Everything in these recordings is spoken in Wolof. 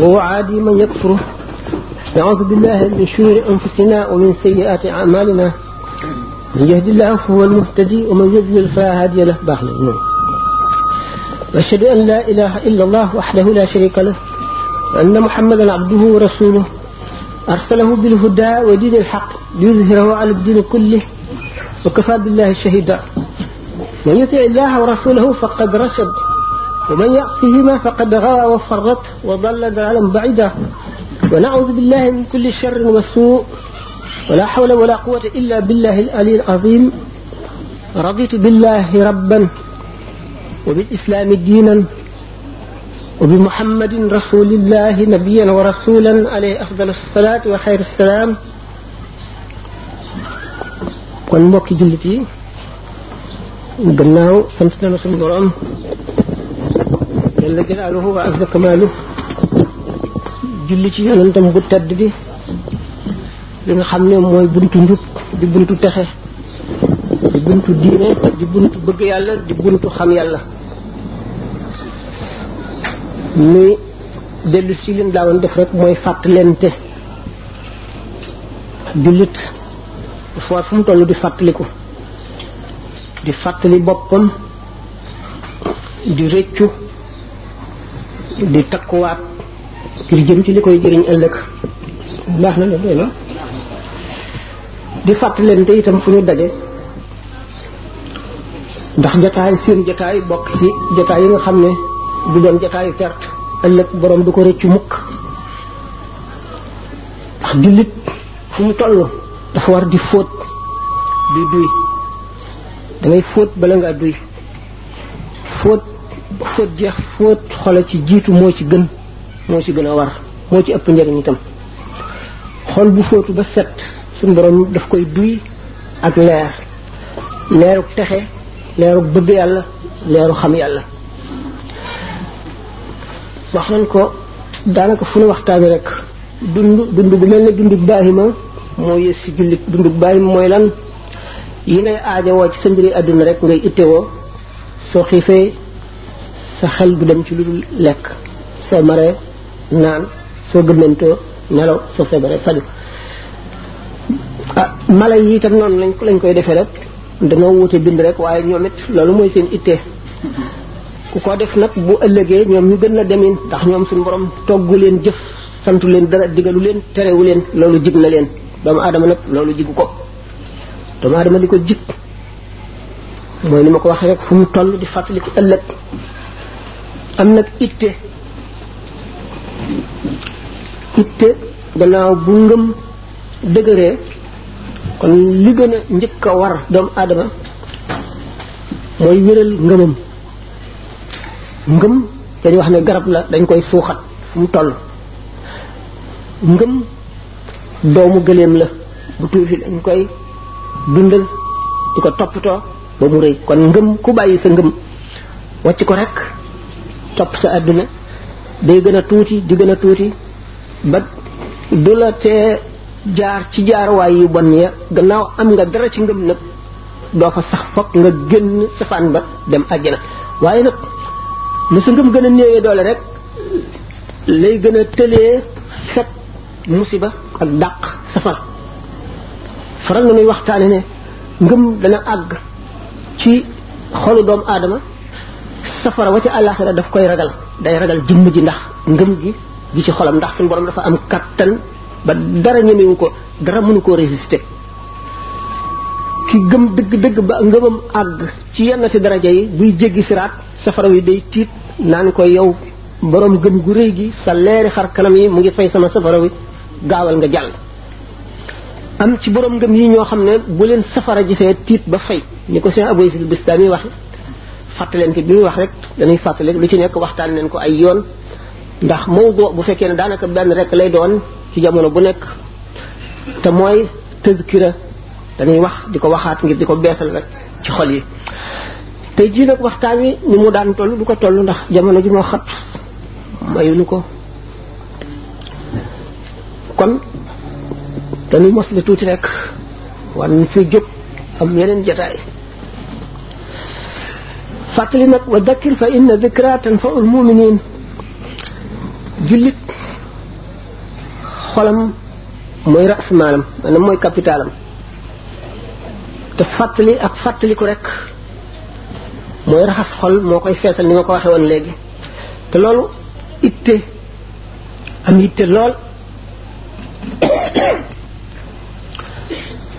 وهو عادي من يكفره. نعوذ بالله من شرور أنفسنا ومن سيئات أعمالنا. من يهد الله فهو المهتدي ومن يضلل فلا هادي له. وأشهد أن لا إله إلا الله وحده لا شريك له وأن محمدا عبده ورسوله أرسله بالهدى ودين الحق ليظهره على الدين كله وكفى بالله شهيدا. من يطع الله ورسوله فقد رشد ومن يعصهما فقد غوى وفرط وضل ضلالا بعيدا. ونعوذ بالله من كل شر وسوء ولا حول ولا قوة إلا بالله العلي العظيم. رضيت بالله ربا وبالإسلام دينا وبمحمد رسول الله نبيا ورسولا عليه أفضل الصلاة وخير السلام. kon mbokki jullit yi gannaaw sant nañu suñu borom jalla jalaaluhu wa azza kamaaluhu julli ci yonentam bu tedd bi li nga xam ne mooy buntu njub di buntu texe di buntu diine di buntu bëgg yàlla di buntu xam yàlla. muy dellu si leen daawoon def rek mooy fàttalente. jullit foo fu mu toll di fàttaliku di fàttali boppam di rëccu di takkuwaat ngir jëm ci li koy jëriñ ëllëg. baax na ne doy na di fàttalente itam fu ñu daje ndax jataay seen jataay bokk ci jataay yi nga xam ne du doon jataayu perte ëllëg borom du ko rëccu mukk. ndax jullit fu mu toll dafa war di fóot di duy. da ngay fóot bala ngaa duy. fóot jeex fóot xolo ci jiitu moo ci gën a war moo ci ëpp njëriñ itam. xol bu fóotu ba set suñu borom daf koy duy ak leeru texe leeru bëgg yàlla leeru xam yàlla. wax nañ ko daanaka fu nu waxtaanee rek dund bu mel ne dundu baahima moo yées ci jullit. dundu baahima mooy lan? yi ngay aajowoo ci sa mbiri àdduna rek ngay ittewoo. soo xiifee sa xel du dem ci lu dul lekk, soo maree naan, soo gëmmentoo nelaw, soo feebaree faju. mala yi itam noonu lañ koy defee rek dañoo wute bind rek waaye ñoom it loolu mooy seen ittee. ku ko def nag bu ëllëgee ñoom ñu gën la demin ndax ñoom suñu borom toggu leen jëf, santu leen dara, digalu leen, terewu leen. loolu jig na leen. doomu aadama nag loolu jigu ko. doomu aadama li ko jig mooy ni ma ko waxee rek fu mu toll di fàttaliku ëllëg. am nag itte gannaaw bu ngëm dëgëree kon li gën a njëkk a war doomu aadama mooy wéral ngëmam. ngëm dañuy wax ne garab la, dañ koy suuxat fu mu toll. ngëm doomu gëléem la bu tuuti, dañ koy dundal di ko toppatoo ba mu rëy. kon ngëm ku bàyyi sa ngëm wàcc ko rek topp sa àdduna day gën a tuuti di gën a tuuti ba du la tee jaar ci jaarwaay yu bon ya. gannaaw am nga dara ci ngëm nag doo fa sax fokk nga génn safaan ba dem àjjana. waaye nag lu sa ngëm gën a néewee doole rek lay gën a tëlee fekk musiba ak dàq safar. faral na muy waxtaane ne ngëm dana àgg ci xolu doomu aadama safara wa ca àllaaxira daf koy ragal. day ragal jëmm ji ndax ngëm gi ci xolam, ndax suñu borom dafa am kattan ba dara ñemewu ko, dara mënu koo résister. ki gëm dëgg-dëgg ba ngëmam àgg ci yenn ci daraja yi buy jéggi siraat safara wi day tiit naan ko yow borom gëm gu rëy gi sa leeri xar kanam yi mu ngi fay sama safara wi, gaawal nga jàll. am ci borom ngëm yi ñoo xam ne bu leen safara gisee tiit ba fay, ni ko Cheikh Abou Yazid Bistami wax. fàttalente bi muy wax rek dañuy fàttali lu ci nekk waxtaan nañ ko ay yoon, ndax mawdu bu fekkee ne daanaka benn rek lay doon ci jamono bu nekk, te mooy tazkira. dañuy wax di ko waxaat ngir di ko beesal rek ci xol yi. tey jii nag waxtaan wi ni mu daan toll du ko toll ndax jamono ji moo xat mayuñu ko. kon dañuy mosle tuuti rek war nañ fi jóg am yeneen jataay. fàttali nag wa dakkir fa inna dikra tanfa'ul mu'minin. jullit xolam mooy ras maalam maanaam mooy capitalam te fàttali ak fàttaliku rek mooy raxas xol moo koy feesal ni ma ko waxee woon léegi te loolu itte am itte lool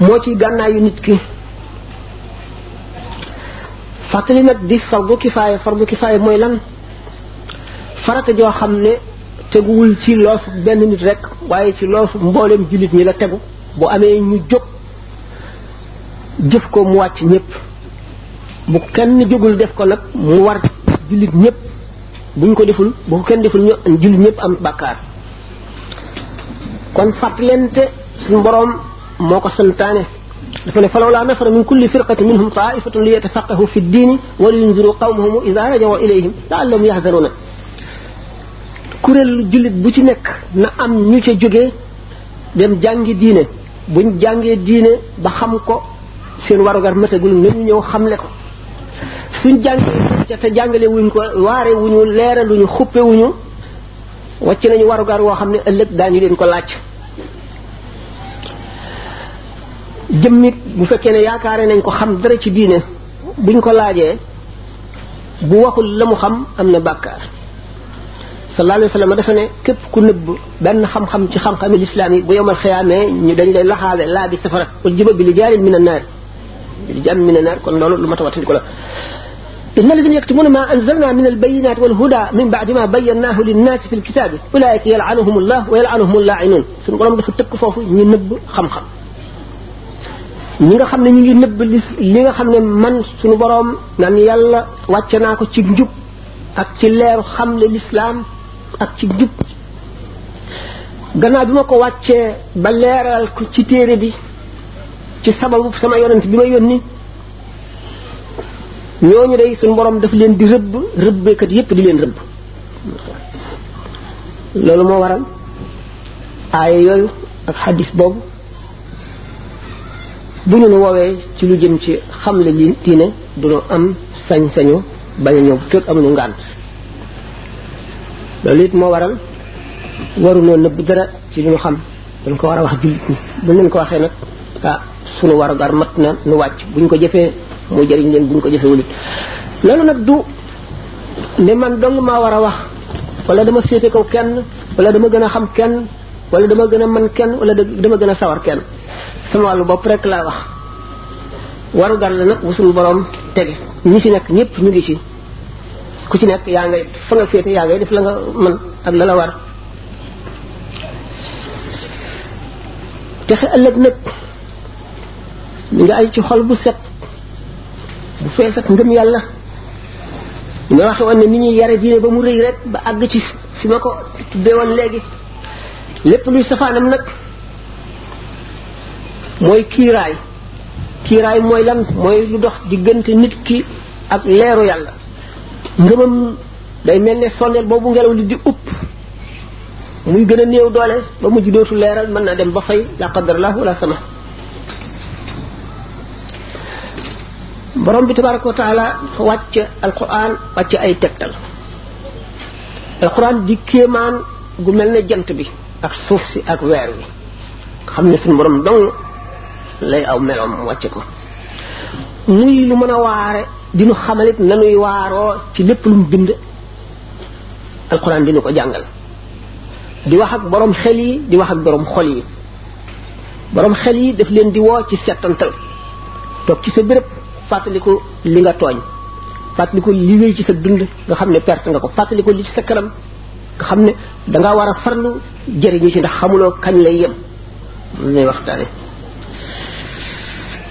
moo ci gànnaayu nit ki fàttali nag di fardu kifaaya mooy lan farata joo xam ne teguwul ci loosu benn nit rek waaye ci loosu mboolem jullit ñi la tegu bu amee ñu jóg jëf ko mu wàcc ñëpp bu kenn jógul def ko nag mu war jullit ñëpp buñ ko deful bu ko kenn deful ñu jullit ñëpp am bàkkaar kon fàttalente suñu boroom moo ko santaane dafa ne falawlaa nafara min kulli firqatin minhum taifatun li yatafaqahu fi ddiini wa li yunziru qawmahum ida rajaw ilayhim laallahum yahzaruna kuréel jullit bu ci nekk na am ñu ca jógee dem jàngi diine buñ jàngee diine ba xam ko seen warugar matagul nañu ñëw xamle ko suñ jàngee te jàngale wuñ ko waare wuñu leeraluñu xuppe wuñu wàcc nañu warugar woo xam ne ëllëg daañu leen ko laaj jëmmit bu fekkee ne yaakaare nañ ko xam dara ci diine buñ ko laajee bu waxul la mu xam am na bàkkaar sallallahu alayhi wa sallam dafa ne képp ku nëbb benn xam-xam ci xam-xami lislaam yi bu yomal xiyaamee ñu dañ lay laxaabe laa bi safara wal jiba bi li jaarin min an-naar li jaam min an-naar kon loolu lu ma tawatandi ko la inna alladhina yaktumuna ma anzalna min al-bayyinati wal huda min ba'di ma bayyanahu lin-naasi fi al-kitabi ulaa'ika yal'anuhumullah wa yal'anuhumul laa'inuun suñu borom dafa tëkk foofu ñu nëbb xam-xam ñi nga xam ne ñu ngi nëbb li nga xam ne man suñu borom naan yàlla wàcce naa ko ci njub ak ci leeru xamle lislaam ak ci njub gannaaw bi ma ko wàccee ba leeral ko ci téere bi ci sababu sama yonent bi ma yónni ñooñu day suñu borom daf leen di rëbbeekat yépp di leen rëbb loolu moo waral aaya yooyu ak xadis boobu bu ñu nu woowee ci lu jëm ci xamle li diine duñu am sañ-sañu bañ a ñëw fekk amuñu ngànt loolu it moo waral waruñoo nëbb dara ci li ñu xam dañ ko war a wax jullit ñi bu leen ko waxee nag sunu warugar mat na nu wàcc buñ ko jëfee mu jëriñ leen buñ ko jëfee wulit loolu nag du ne man dong maa war a wax wala dama féete kaw kenn wala dama gën a xam kenn wala dama gën a mën kenn wala dama gën a sawar kenn sama wàllu bopp rek laa wax warugar la nag bu suñu borom tege ñi fi nekk ñëpp ñu ngi ci ku ci nekk yaa ngay fa nga féete yaa ngay def la nga mën ak la la war texe ëllëg nag mi nga ay ci xol bu set bu fees ak ngëm yàlla li ma waxe woon ne ni ñuy yare diine ba mu rëy rek ba àgg ci fi ma ko tuddee woon léegi lépp luy safaanam nag mooy kiiraay mooy lan mooy lu dox diggante nit ki ak leeru yàlla ngëmam day mel ne sondeel boobu ngelaw li di upp muy gën a néew doole ba mujj dootu leeral mën na dem ba fay la qadarallah wala sama borom bi tabaraka wa taala wàcc alquran wàcc ay tegtal alquran di kéemaan gu mel ne jant bi ak suuf si ak weer wi xam ne suñu borom dong lay aw meloom wàcce ko muy lu mën a waare dinu xamalit nanuy waaroo ci lépp lu mu bind alquran dinu ko jàngal di wax ak borom xel yi di wax ak borom xol yi borom xel yi daf leen di woo ci settantal toog ci sa béréb fàttaliku li nga tooñ fàttaliku li wéy ci sa dund nga xam ne perte nga ko fàttaliku li ci sa kanam nga xam ne danga war a farlu jëriñu ci ndax xamuloo kañ lay yem lu lay waxtaane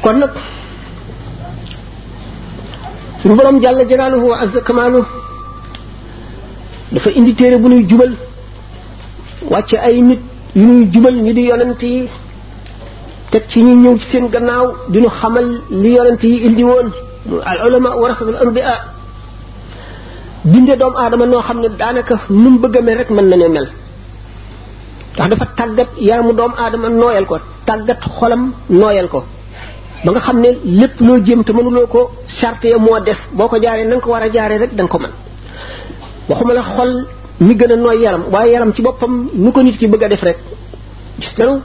kon nag suñu borom jàlla jalaaluhu wa azza kamaalu dafa indi téere bu nuy jubal wàcce ay nit yu nuy jubal ñu di yonent yi teg ci ñi ñëw ci seen gannaaw diñu xamal li yonent yi indi woon al ulama warasatul anbiya binde doomu aadama noo xam ne daanaka nu mu bëgg a mel rek mën na ne mel ndax dafa tàggat yaramu doomu aadama nooyal ko tàggat xolam nooyal ko ba nga xam ne lépp loo jéem te mënuloo ko charte ya moo des boo ko jaaree na nga ko war a jaaree rek da nga ko mën waxuma la xol mi gën a nooy yaram waaye yaram ci boppam nu ko nit ki bëgg a def rek gis nañu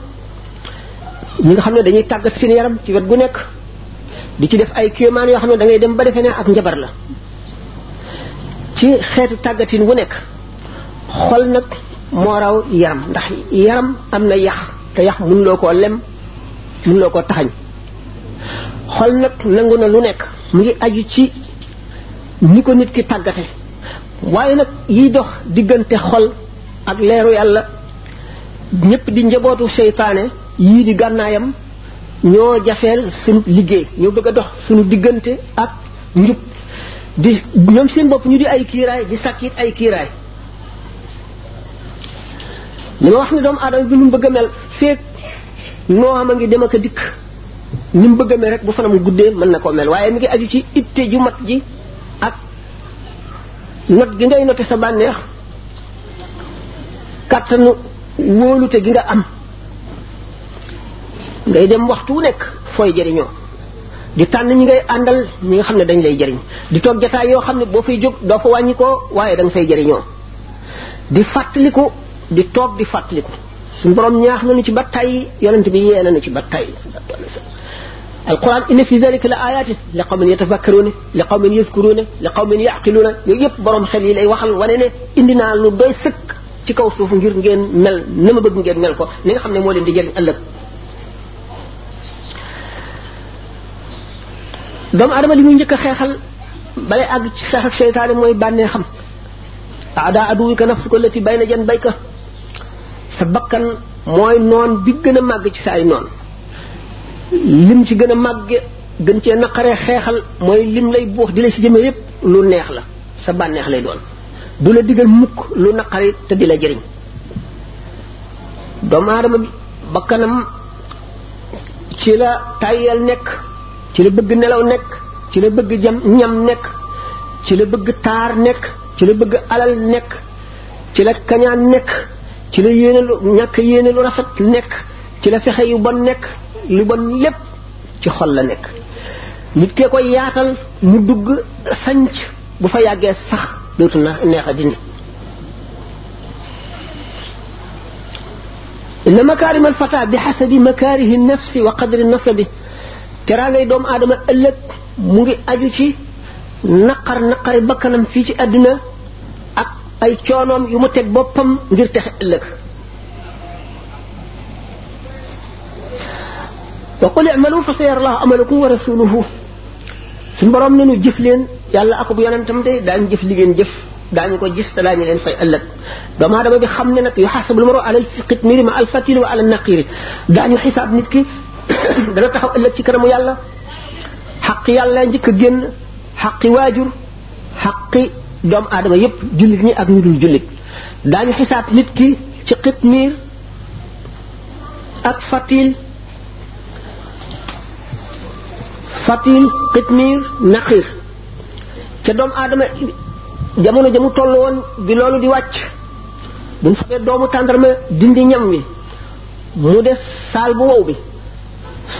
ñi nga xam ne dañuy tàggat seen yaram ci wet gu nekk di ci def ay kéemaan yoo xam ne da ngay dem ba defee ne ak njabar la ci xeetu tàggatin wu nekk xol nag moo raw yaram ndax yaram am na yax te yax mënuloo koo lem mënuloo koo taxañ xol nag nangu na lu nekk mu ngi aju ci ni ko nit ki tàggate waaye nag yiy dox diggante xol ak leeru yàlla ñëpp di njabootu seytaane yii di gànnaayam ñoo jafeel suñu liggéey ñoo bëgg a dox suñu diggante ak njub di ñoom seen bopp ñu di ay kiiraay di sàkkit ay kiiraay li ma wax ne doomu aadama bi nu mu bëgg a mel feek noo xam a ngi dem ak a dikk ni mu bëgg a mel rek bu fanam guddee mën na koo mel waaye mi ngi aju ci itte ju mat ji ak not gi ngay note sa bànneex kàttanu wóolute gi nga am ngay dem waxtu wu nekk fooy jëriñoo di tànn ñi ngay àndal ñi nga xam ne dañ lay jëriñ di toog jataay yoo xam ne boo fay jóg doo fa wàññi ko waaye da nga fay jëriñoo di fàttaliku di toog di fàttaliku suñu borom ñaax nañu ci ba tey yonent bi yee nañu ci ba tey alquran inna fi zalika la ayatin li qawmin yatafakkaruna li qawmin yazkuruna li qawmin yaqiluna yooyu yëpp borom xel yi lay waxal wane ne indi naa lu doy sëkk ci kaw suuf ngir ngeen mel na ma bëgg ngeen mel ko li nga xam ne moo leen di jëriñ ëllëg doomu adama li muy njëkk a xeexal balay àgg ci xeex ak seytaane mooy bànnee xam aada aduwika nafsuka allati bayna janbayka sa bakkan mooy noon bi gën a màgg ci sa ay noon lim ci gën a màgge gën cee naqaree xeexal mooy lim lay buux di la ci jëme yépp lu neex la sa bànneex lay doon du la digal mukk lu naqari te di la jëriñ doomu aadama bi bakkanam ci la tàyyal nekk ci la bëgg nelaw nekk ci la bëgg ñam nekk ci la bëgg taar nekk ci la bëgg alal nekk ci la kañaan nekk ci la yéene lu ñàkk yéene lu rafet nekk ci la fexe yu bon nekk lu bon lépp ci xol la nekk nit kee koy yaatal mu dugg sanc bu fa yàggee sax dootu na neex a dindi inna makarim al fata bi hasabi makarihi nafsi wa qadri nasabi teraangay doomu aadama ëllëg mu ngi aju ci naqari bakkanam fii ci àdduna ak ay coonoom yu mu teg boppam ngir texe ëllëg wa qul i'malu fa sayara Allahu amalakum wa rasuluhu suñu borom ne nu jëf leen yàlla ak bu yonentam de daañu jëf li ngeen jëf daañu ko gis te daañu leen fay ëllëg doomu aadama bi xam ne nag yuhaasabul mar'u ala al-qitmiri ma al-fatili wa ala an-naqiri daañu xisaab nit ki dana taxaw ëllëg ci kanamu yàlla xaqi yàlla njëkk a génn xaqi waajur xaqi doomu aadama yépp jullit ñi ak ñu dul jullit daañu xisaab nit ki ci qitmir ak fatil qitmir naqir ca doomu aadama jamono jamu toll woon bi loolu di wàcc buñ fabee doomu tàndarma dindi ñam wi mu des saal bu wow bi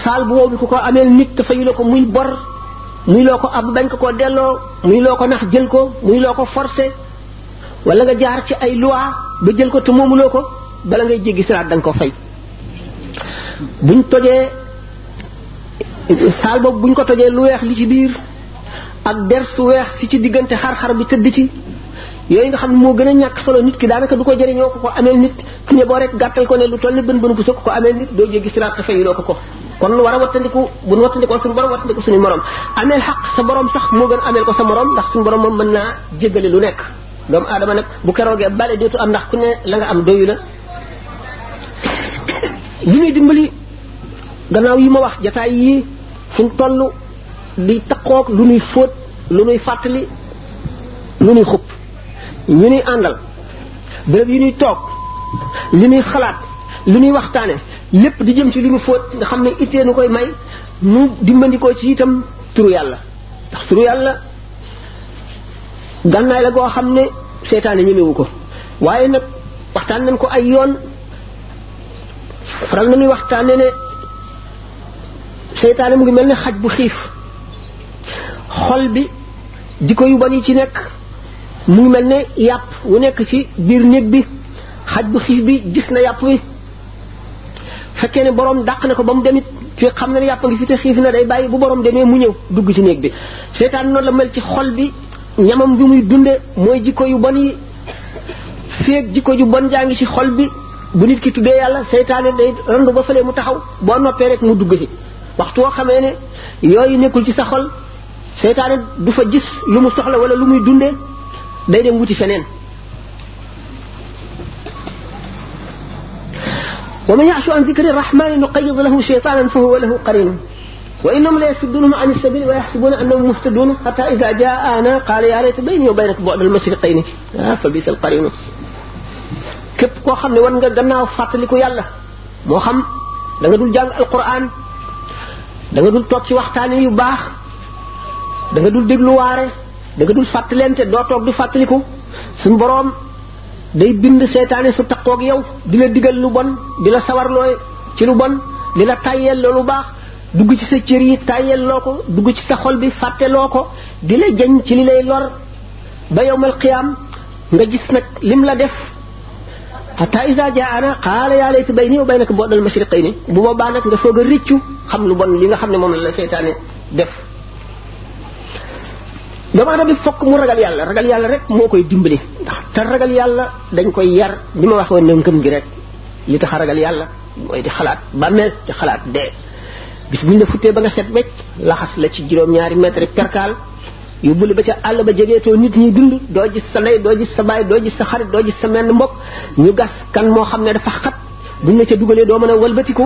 saal bu wow bi ku ko ameel nit te fayu la ko muy bor muy loo ko ab bañ ko delloo muy loo ko nax jël ko muy loo ko forcé wala nga jaar ci ay loi ba jël ko te moomuloo ko bala ngay jéggi siraat da nga ko fay buñ tojee saal boobu buñ ko tojee lu weex li ci biir ak der su weex si ci diggante xar-xar bi tëdd ci yooyu nga xam ne moo gën a ñàkk solo nit ki daanaka du ko jëriñoo ko ameel nit ki ne boo rek gàttal ko ne lu toll ni bën bën bu sëkk ko ameel nit doo jéggi siraat te fayuloo ko kon lu war a wattandiku bu nu wattandikoo suñu borom wattandiku suñu morom ameel xaq sa borom sax moo gën ameel ko sa morom ndax suñu borom moom mën naa jéggale lu nekk doomu aadama nag bu keroogee bale dootu am ndax ku ne la nga am doyu la li ñuy dimbali gannaaw yi ma wax jataay yi fuñ toll di taqoog lu nuy fóot lu nuy fàttali lu nuy xupp ñu nuy àndal béréb yi nuy toog li nuy xalaat li nuy waxtaane lépp di jëm ci lu nu fóot nga xam ne ittee nu koy may nu dimbandikoo ci itam turu yàlla ndax turu yàlla gànnaay la goo xam ne seytaane ñemewu ko waaye nag waxtaan nañ ko ay yoon faral nañuy waxtaane ne seytaane mu ngi mel ne xaj bu xiif xol bi jikko yu bon yi ci nekk mu ngi mel ne yàpp wu nekk ci biir néeg bi xaj bu xiif bi gis na yàpp wi fekkee ne borom dàq na ko ba mu demit fi xam na ne yàpp ngi fi te xiif na day bàyyi bu borom demee mu ñëw dugg ci néeg bi seytaan noonu la mel ci xol bi ñamam bi muy dunde mooy jikko yu bon yi feeg jikko ju bon jaa ngi ci xol bi bu nit ki tuddee yàlla seytaane day randu ba fële mu taxaw boo noppee rek mu dugg ci waxtu woo xamee ne yooyu nekkul ci sa xol seytaane du fa gis lu mu soxla wala lu muy dundee day dem wuti feneen wa man ya'shu an dhikri rahmani nuqayyid lahu shaytanan fa huwa lahu qarin wa innahum la yasuddunahum an as-sabil wa yahsabuna annahum muhtadun hatta idha ja'ana qala ya layta bayni wa baynaka bu'da al-mashriqayn fa bisa al-qarin képp koo xam ne war nga gannaaw fàttaliku yàlla moo xam da nga dul jàng alquran da nga dul toog ci waxtaane yu baax da nga dul déglu waare da nga dul fàttalente doo toog di fàttaliku suñu boroom day bind seytaane su taqoog yow di la digal lu bon di la sawarloo ci lu bon di la tàyyeel lu baax dugg ci sa cër yi tàyyeel loo ko dugg ci sa xol bi fàtteloo ko di la jañ ci li lay lor ba yawmal qiyaam nga gis nag lim la def hatta iza jaana qaala yaa layta bayni wa baynaka bu'dal mashriqayni bu boobaa nag nga soog a rëccu xam lu bon li nga xam ne moom la seytaane def doomu aadama bi fokk mu ragal yàlla rek moo koy dimbali ndax te ragal yàlla dañ koy yar bi ma waxoon ne ngëm gi rek li tax a ragal yàlla mooy di xalaat bàmmeel di xalaat dee bis buñ la futtee ba nga set wecc laxas la ci juróom-ñaari mètre perkaal yóbbu la ba ca àll ba jegeetoo nit ñi dund doo gis sa ndey doo gis sa baay doo gis sa xarit doo gis sa menn mbokk ñu gas kan moo xam ne dafa xat buñ la ca dugalee doo mën a walbatiku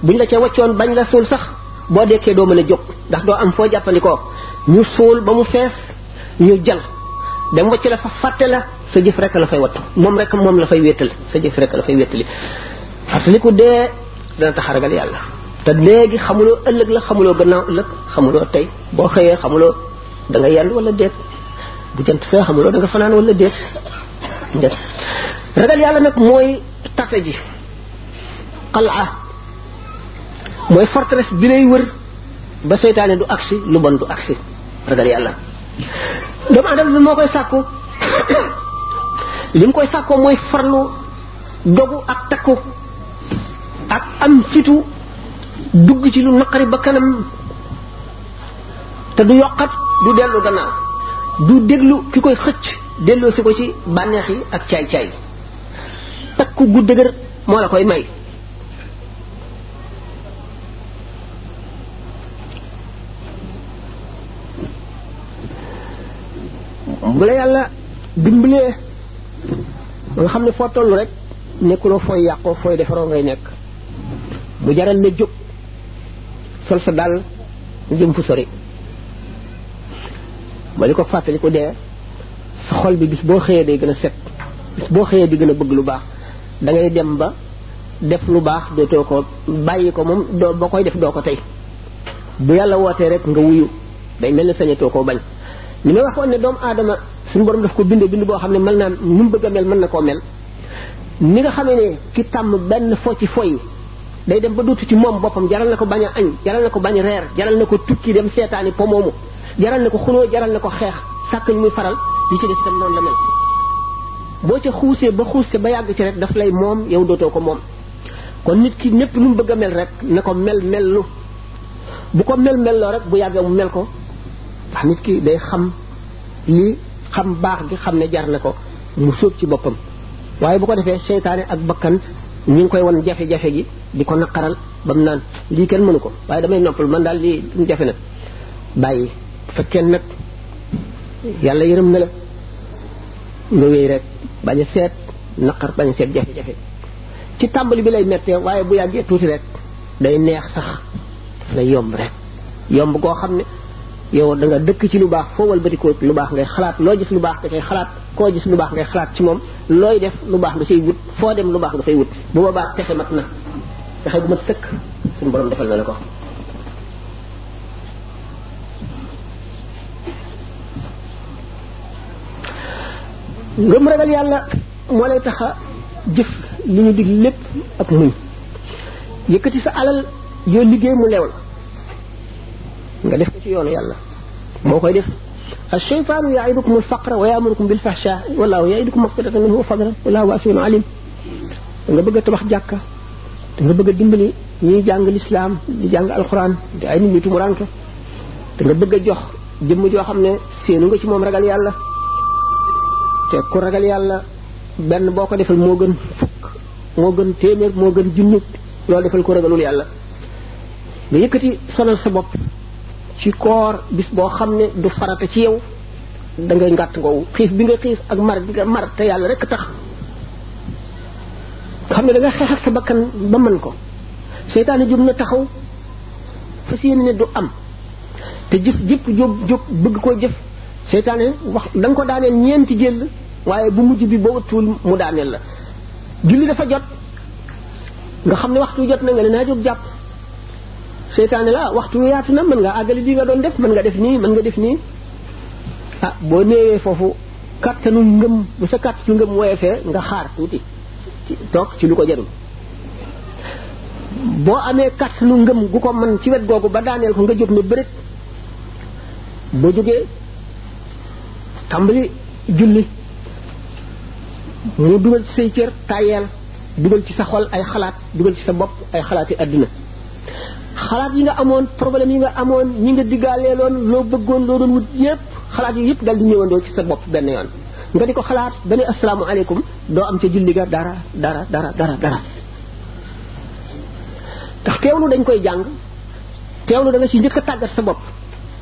buñ la ca waccoon bañ la suul sax boo dekkee doo mën a jóg ndax doo am foo jàppandikoo ñu suul ba mu fees ñu jal dem wacc la fa fàtte la sa jëf rek la fay wattu moom la fay wéttali sa jëf rek la fay wéttali fàttaliku dee dana tax a ragal yàlla te léegi xamuloo ëllëg la xamuloo gannaaw ëllëg xamuloo tey boo xëyee xamuloo da nga yenn wala déet bu jant sa xamuloo da nga fanaan wala déet ragal yàlla nag mooy tata ji qal'a mooy forteresse bi lay wër ba seytaane du agsi lu bon du agsi ragal yàlla doomu adama bi moo koy sàkku li mu koy sàkkoo mooy farlu dogu ak takku ak am fitu dugg ci lu naqari ba kanam te du yokkat du dellu gannaaw du déglu ki koy xëcc delloo si ko ci bànneex yi ak caay-caay takku gu dëgër moo la koy may bu la yàlla dimbalee nga xam ne foo toll rek nekkuloo fooy yàqoo fooy defaroo ngay nekk mu jaral la jóg sol sa dal jëm fu sori ma li ko fàttali ko dee sa xol bi bis boo xëyee day gën a set bis boo xëyee di gën a bëgg lu baax da ngay dem ba def lu baax dootoo ko bàyyi ko moom doo boo koy def doo ko tey bu yàlla wootee rek nga wuyu day mel ne sañatoo koo bañ li may waxoon ne doomu aadama suñu borom daf ko bind boo xam ne mel naa nu mu bëgg a mel mën na koo mel ni nga xamee ne ki tàmm benn fo ci foy day dem ba dootu ci moom boppam jaral na ko bañ a añ jaral na ko bañ a reer jaral na ko tukki dem seetaani po moomu jaral na ko xuloo jaral na ko xeex sàkkañ muy faral yi ci des itam noonu la mel boo ca xuusee ba xuuse ba yàgg ci rek daf lay moom yow dootoo ko moom kon nit ki népp nu mu bëgg a mel rek na ko mellu bu ko mel-melloo rek bu yàggee mu mel ko ndax nit ki day xam li xam baax gi xam ne jar na ko mu sóob ci boppam waaye bu ko defee seytaane ak bakkan ñu ngi koy won jafe-jafe gi di ko naqaral ba mu naan lii kenn mënu ko waaye damay noppal man daal lii jafe na bàyyi bu fekkee nag yàlla yërëm na la nga wéy rek bañ a seet naqar bañ a seet jafe-jafe ci tàmbali bi lay mettee waaye bu yàggee tuuti rek day neex sax day yomb rek yomb koo xam ne yow da nga dëkk ci lu baax foo walbatikoo lu baax ngay xalaat loo gis lu baax nga koy xalaat koo gis lu baax ngay xalaat ci moom looy def lu baax nga say wut foo dem lu baax nga fay wut bu boobaa texe mat na texe gu mat sëkk suñu borom defal na la ko ngëm ragal yàlla moo lay tax a jëf li ñu dig lépp ak muñ yëkkati sa alal yoo liggéey mu leew la nga def ko ci yoonu yàlla boo koy def ash-shaytaanu ya'idukum al-faqra wa ya'murukum bil-fahshaa'i wallaahu ya'idukum maghfiratan minhu wa fadlan wallaahu waasi'un aliim nga bëgg a tabax jàkka da nga bëgg dimbali ñi jàng l'islam di jàng alquran di ay nit ñu tumuranke da nga bëgg jox jëm jo xamne seenu nga ci mom ragal yalla te ku ragal yalla ben boko defal mo gën fukk mo gën téeméer mo gën junni lo defal ko ragalul yalla nga yëkëti sonal sa bop ci koor bis bo xamne du farata ci yow da ngay ngatt ngoow xif bi nga xif ak mar bi nga mar te yalla rek tax xamne da nga xex ak sa bakkan ba man ko seytaane jum na taxaw fasiyene ne du am te jëf jëpp jóg bëgg ko jëf seytaane wax da nga ko daaneel ñeenti jël waaye bu mujj bi boo tul mu daaneel la julli dafa jot nga xam ne waxtu jot na nga ne naa jóg jàpp seytaane la waxtu yaatu na mën nga àggali bi nga doon def mën nga def nii mën nga def nii ah boo néewee foofu kàttanu ngëm bu sa kàttanu ngëm woyefee nga xaar tuuti toog ci lu ko jarul boo amee kàttanu ngëm gu ko mën ci wet googu ba daaneel ko nga jóg ne bërit boo jógee tàmbali julli mu dugal ci say cër tayel dugal ci sa xol ay xalaat dugal ci sa bopp ay xalaati àdduna xalaat yi nga amoon problème yi nga amoon ñi nga diggaaleeloon loo bëggoon loo doon wut yépp xalaat yi yépp dal di ñëwandoo ci sa bopp benn yoon nga di ko xalaat ba ne assalaamu alaykum doo am ca julli ga dara tax teewlu dañ koy jàng teewlu da nga ci njëkk a tàggat sa bopp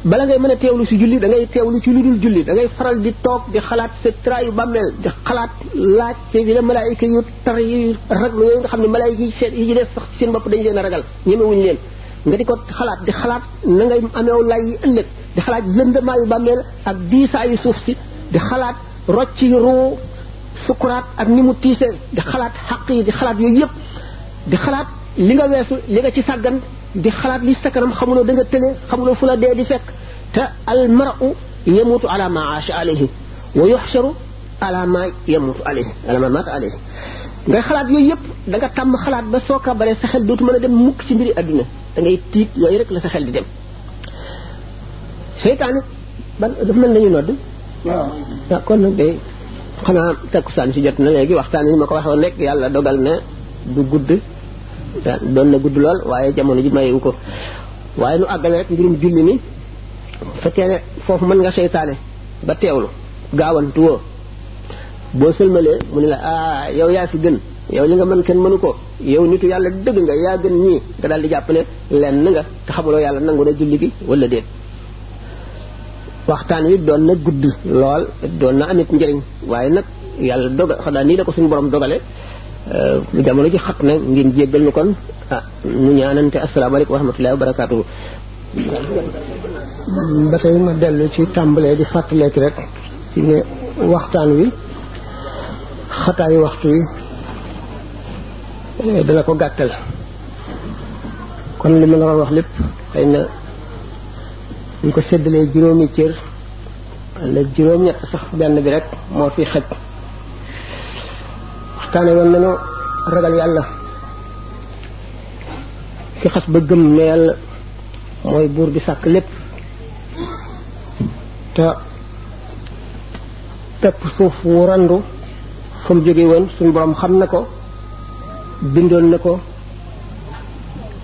bala ngay mën a teewlu si julli da ngay teewlu ci lu dul julli da ngay faral di toog di xalaat sa trayu bàmmeel di xalaat laaj te di la malaayika yu tar yu raglu yooyu nga xam ne malaayika yi seen yi ci def sax ci seen bopp dañu leen a ragal ñemewuñu leen nga di ko xalaat di xalaat na ngay ameew lay yi ëllëg di xalaat lëndamaayu bàmmeel ak diisaayu suuf si di xalaat rocc yu ruu sukuraat ak ni mu tiisee di xalaat xaq yi di xalaat yooyu yëpp di xalaat li nga weesu li nga ci sàggan di xalaat li sa kanam xamuloo da nga tële xamuloo fu la dee di fekk te al mar'u yamutu ala ma aasha alayhi wa yuhsharu ala ma yamutu alayhi ala ma mata alayhi ngay xalaat yooyu yëpp da nga tàmm xalaat ba soo kabaree sa xel dootu mën a dem mukk ci mbiri adduna da ngay tiit yooyu rek la sa xel di dem seytaane ban dafa mel nañu nodd waaw kon nag day xanaa takkusaan si jot na léegi waxtaan ni ma ko waxoon nekk yàlla dogal na du gudd doon na gudd lool waaye jamono ji mayewu ko waaye nu àggale rek mbirum julli mi fekkee ne foofu mën nga seytaane ba teewlu gaawantu woo boo sëlmalee mu ne la ah yow yaa fi gën yow li nga mën kenn mënu ko yow nitu yàlla dëgg nga yaa gën ñii nga daal di jàpp ne lenn nga te xamuloo yàlla nangu na julli gi wala déet waxtaan wi doon na gudd lool doon na amit njëriñ waaye nag yàlla dogal xanaa nii la ko suñu borom dogale jamono ji xat na ngeen jéggal nu kon ah nu ñaanante asalaamaaleykum wa rahmatullahi wa barakaatuhu ba tey ma dellu ci tàmbalee di fàttaleeki rek ci ne waxtaan wi xataayu waxtu wi dana ko gàttal kon li ma la wax lépp xëy na ñu ko séddalee juróomi cër wala juróom-ñett sax benn bi rek moo fi xaj waxtaane woon nañu ragal yàlla ki xas ba gëm ne yàlla mooy buur bi sàkk lépp te pepp suuf wu randu fa mu jóge woon suñu borom xam na ko bindoon na ko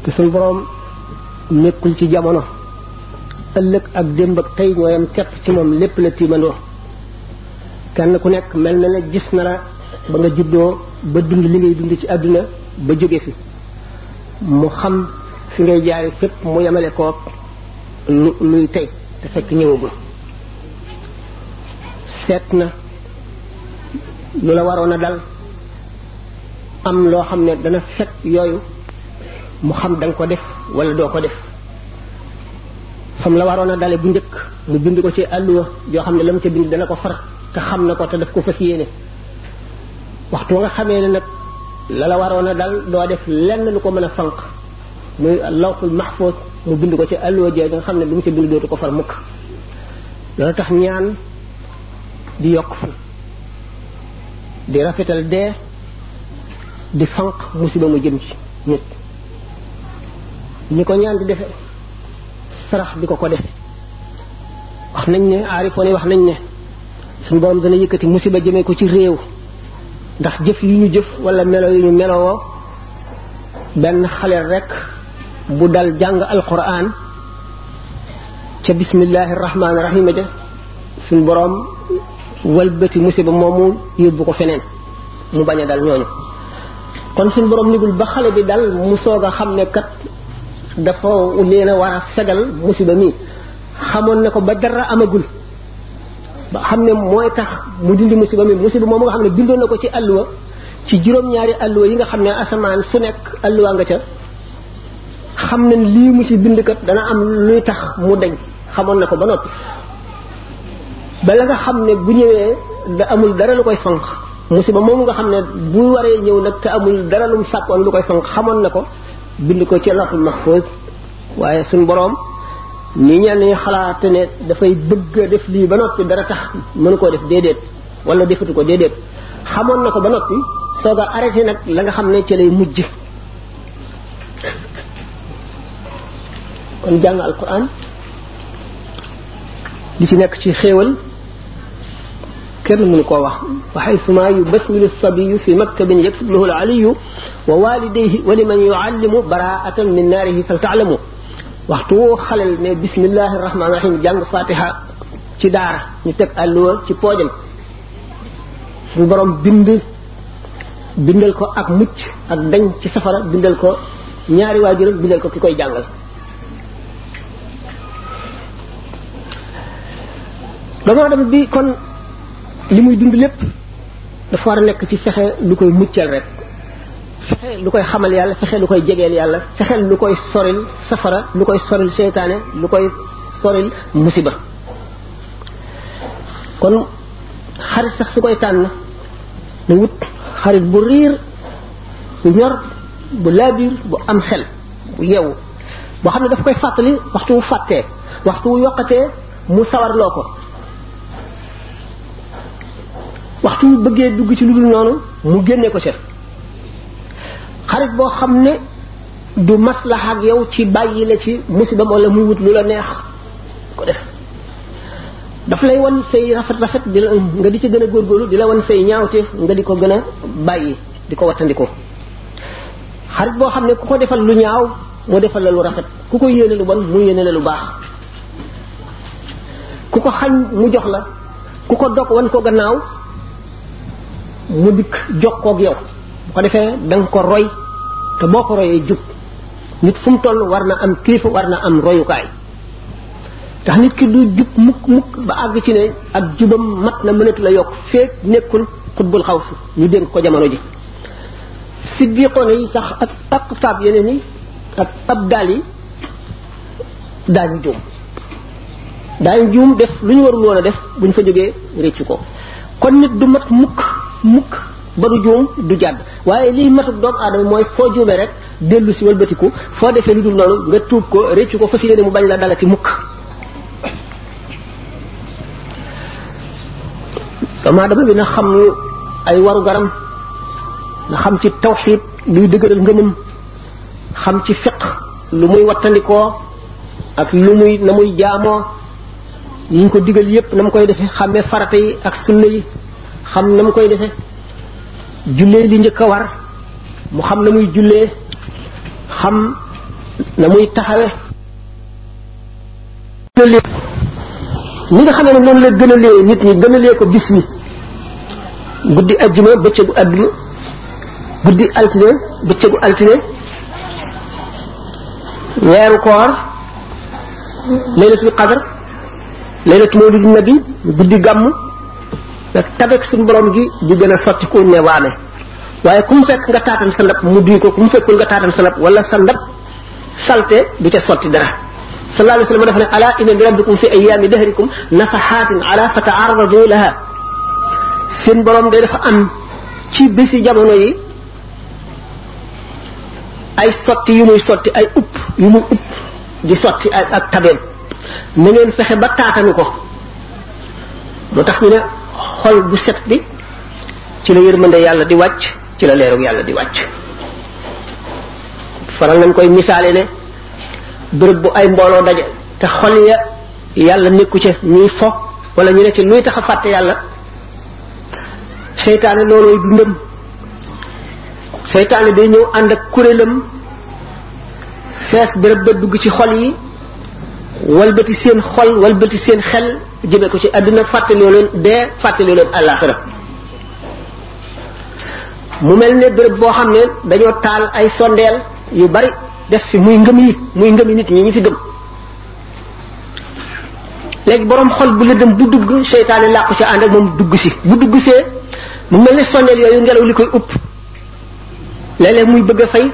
te suñu borom nekkul ci jamono ëllëg ak démb ak tey ñooyam képp ci moom lépp la tiimandoo kenn ku nekk mel na ne gis na la ba nga juddoo ba dund li ngay dund ci àdduna ba jóge fi mu xam fi ngay jaari fépp mu yemale koog luy tey te fekk ñëwagul seet na lu la waroon a dal am loo xam ne dana fekk yooyu mu xam da nga ko def wala doo ko def fam la waroon a dale bu njëkk mu bind ko ci àlluwa joo xam ne la mu ca bind dana ko far te xam na ko te daf ko fas yéene waxtu nga xamee ne nag la la waroon a dal doo def lenn lu ko mën a fanq muy lawhul mahfuz mu bind ko ci àlluwa joo nga xam ne lu mu ca bind dootu ko far mukk loolu tax ñaan di yokk fu di rafetal dee di fanq musiba mu jëm ci nit ñi ko ñaan di defe sarax di ko def wax nañ ne aarifoon yi wax nañ ne suñu borom dana yëkkati musiba jëmee ko ci réew ndax jëf yu ñu jëf wala melo yu ñu melowoo benn xale rek bu dal jàng alquran ca bismillahir rahmanir rahim ja suñ borom walbati musiba moomu yóbbu ko feneen mu bañ a dal ñooñu kon suñ borom nigul ba xale bi dal mu soog a xam ne kat dafa leen a war a fegal musiba mi xamoon na ko ba dara amagul ba xam ne mooy tax mu dindi musiba moomu nga xam ne bindoon na ko ci alluwa ci juróom-ñaari alluwa yi nga xam ne asamaan su nekk alluwa nga ca xam ne lii mu ci bind kat dana am luy tax mu deñ xamoon na ko ba noppi bala nga xam ne bu ñëwee da amul dara lu koy fanq musiba moomu nga xam ne bu waree ñëw nag te amul dara lu mu sàkkoon lu koy fanq xamoon na ko bind ko ci lawhul mahfuz waaye suñ boroom ni ñenn ñi xalaate ne dafay bëgg a def lii ba noppi dara tax mënu koo def déedéet wala defatu ko déedéet xamoon na ko ba noppi soog a arrêté nag la nga xam ne ci lay mujj kon jàng alquran li ci nekk ci xéewal kenn mënu koo wax wa haythuma yubasmilu sabiyu fi maktabin yaktub lahu al-aliyu wa walidayhi wa liman yuallimu bara'atan min naarihi fal ta'lamu waxtu woo xalel ne bismillahir rahmanir rahim jàng fatiha ci daara ñu teg àlluwa ci poojam suñu borom bindal ko ak mucc ak dañ ci safara bindal ko ñaari waajuram bindal ko ki koy jàngal doomu aadama bi kon li muy dund lépp dafa war a nekk ci fexe lu koy muccal rek fexe lu koy xamal yàlla fexe lu koy jegeel yàlla fexe lu koy soril safara lu koy soril seytaane lu koy soril musiba kon xarit sax su koy tànn na wut xarit bu riir bu ñor bu laabiir bu am xel bu yeewu boo xam ne daf koy fàttali waxtu wu fàttee waxtu wu yokkatee mu sawarloo ko waxtu wu bëggee dugg ci lu dul noonu mu génne ko chef xarit boo xam ne du maslaha ak yow ci bàyyi la ci musiba wala muy wut lu la neex ko def daf lay wan say rafet di la nga di ci gën a góorgóorlu di la wan say ñaawte nga di ko gën a bàyyi di ko wattandiko xarit boo xam ne ku ko defal lu ñaaw mu defal la lu rafet ku ko yéene lu bon mu yéene la lu baax ku ko xañ mu jox la ku ko dog wan ko gannaaw mu dikk jokkoog yow bu ko defee da nga ko roy te boo ko royee jub nit fu mu toll war na am kilifa war na am royukaay tax nit ki du jub mukk ba àgg ci ne ak jubam mat na mënatu la yokk feek nekkul xutbul xaws ñu dénk ko jamono ji siddiqoon yi sax ak aqtaab yeneen yi ak abdal yi daañu juum def lu ñu warul woon a def bu ñu fa jógee réccu ko kon nit du mat mukk ba du juum du jàdd waaye liy matuk doomu aadama mooy foo juumee rek dellu si walbatiku foo defee lu dul noonu nga tuub ko réccu ko fas yéene mu bañ la dalati mukk doomu aadama bi na xam ay waru garam na xam ci tawxiid luy dëgëral ngëmam xam ci fiq lu muy wattandikoo ak lu muy na muy jaamoo yi ñu ko digal yépp na mu koy defe xàmmee farata yi ak sunna yi xam na mu koy defe jullee li njëkk a war mu xam na muy jullee xam na muy taxawe ni nga xamee ne noonu la gën a lee nit ñi gën a lee ko bis yi guddi ajjuma bëccëgu àdduna guddi altine bëccëgu altine weeru koor laylatul qadr laylatu mawlidin nabi guddi gàmm nag tabek suñu borom gi di gën a sotti ku ne waame waaye ku mu fekk nga taatan sa ndab mu duy ko ku mu fekkul nga taatan sa ndab wala sa ndab salte du ca sotti dara sallallahu alayhi wa sallam dafa ne ala inna li rabbikum fi ayyaami dahrikum nafahatin ala fata'arradu laha seen borom day dafa am ci bési jamono yi ay sotti yu muy sotti ay upp yu muy upp di sotti ak tabeem na ngeen fexe ba taatanu ko moo tax ñu ne xol bu set bi ci la yërmande yàlla di wàcc ci la leerug yàlla di wàcc faral nañ koy misaale ne bërëb bu ay mbooloo daje te xol ya yàlla nekku ca ñuy fo wala ñu ne ci luy tax a fàtte yàlla seytaane loolooy dundam seytaane day ñëw ànd ak kuréelam fees béréb ba dugg ci xol yi walbati seen xol walbati seen xel jëme ko ci àdduna fàttaloo leen dee fàttaloo leen àllaaxira mu mel ne béréb boo xam ne dañoo taal ay sondeel yu bari def fi muy ngëmi nit ñi fi gëm léegi borom xol bu lëndëm bu dugg seytaane làqu ci ànd ak moom dugg si bu dugg see mu mel ne sondeel yooyu ngelaw li koy upp léeg-léeg muy bëgg a fay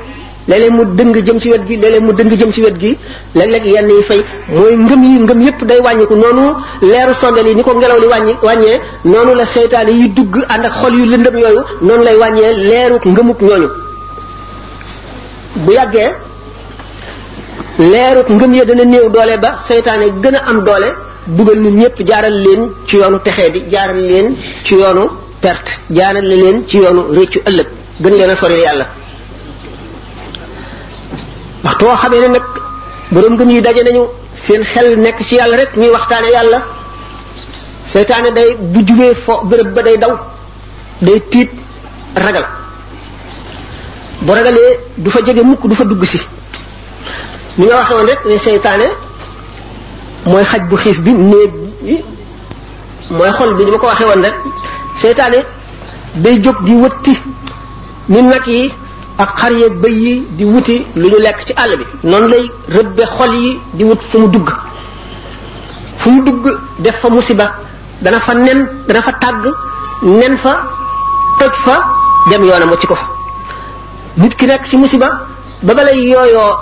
léeg-léeg mu dëng jëm ci wet gi léeg-léeg mu dëng jëm ci wet gi léeg-léeg yenn yi fay mooy ngëm yépp day wàññiku noonu leeru sondeel yi ni ko ngelaw li wàññee noonu la seytaane yi dugg ànd ak xol yu lëndëm yooyu noonu lay wàññee leeru ngëmuk ñooñu bu yàggee leeruk ngëm ya dana néew doole ba seytaane gën a am doole dugal nit ñëpp jaaral leen ci yoonu texee di jaaral leen ci yoonu perte jaaral leen ci yoonu réccu ëllëg gën leen a sori yàlla waxtu woo xamee ne nag borom ngëm yi daje nañu seen xel nekk ci yàlla rek ñuy waxtaane yàlla seytaane day bu jubee fo béréb ba day daw day tiit ragal bu ragalee du fa jege mukk du fa dugg si ni nga waxe woon rek ne seytaane mooy xaj bu xiif bi néeg bi mooy xol bi ni ma ko waxe woon rek seytaane day jóg di wëtti ni nag yi ak xar yeeg bëy yi di wuti lu ñu lekk ci àll bi noonu lay rëbbe xol yi di wut fu mu dugg def fa musiba dana fa nen dana fa tàgg nen fa toj fa dem yoonam wacci ko fa nit ki nekk ci musiba ba balay yooyoo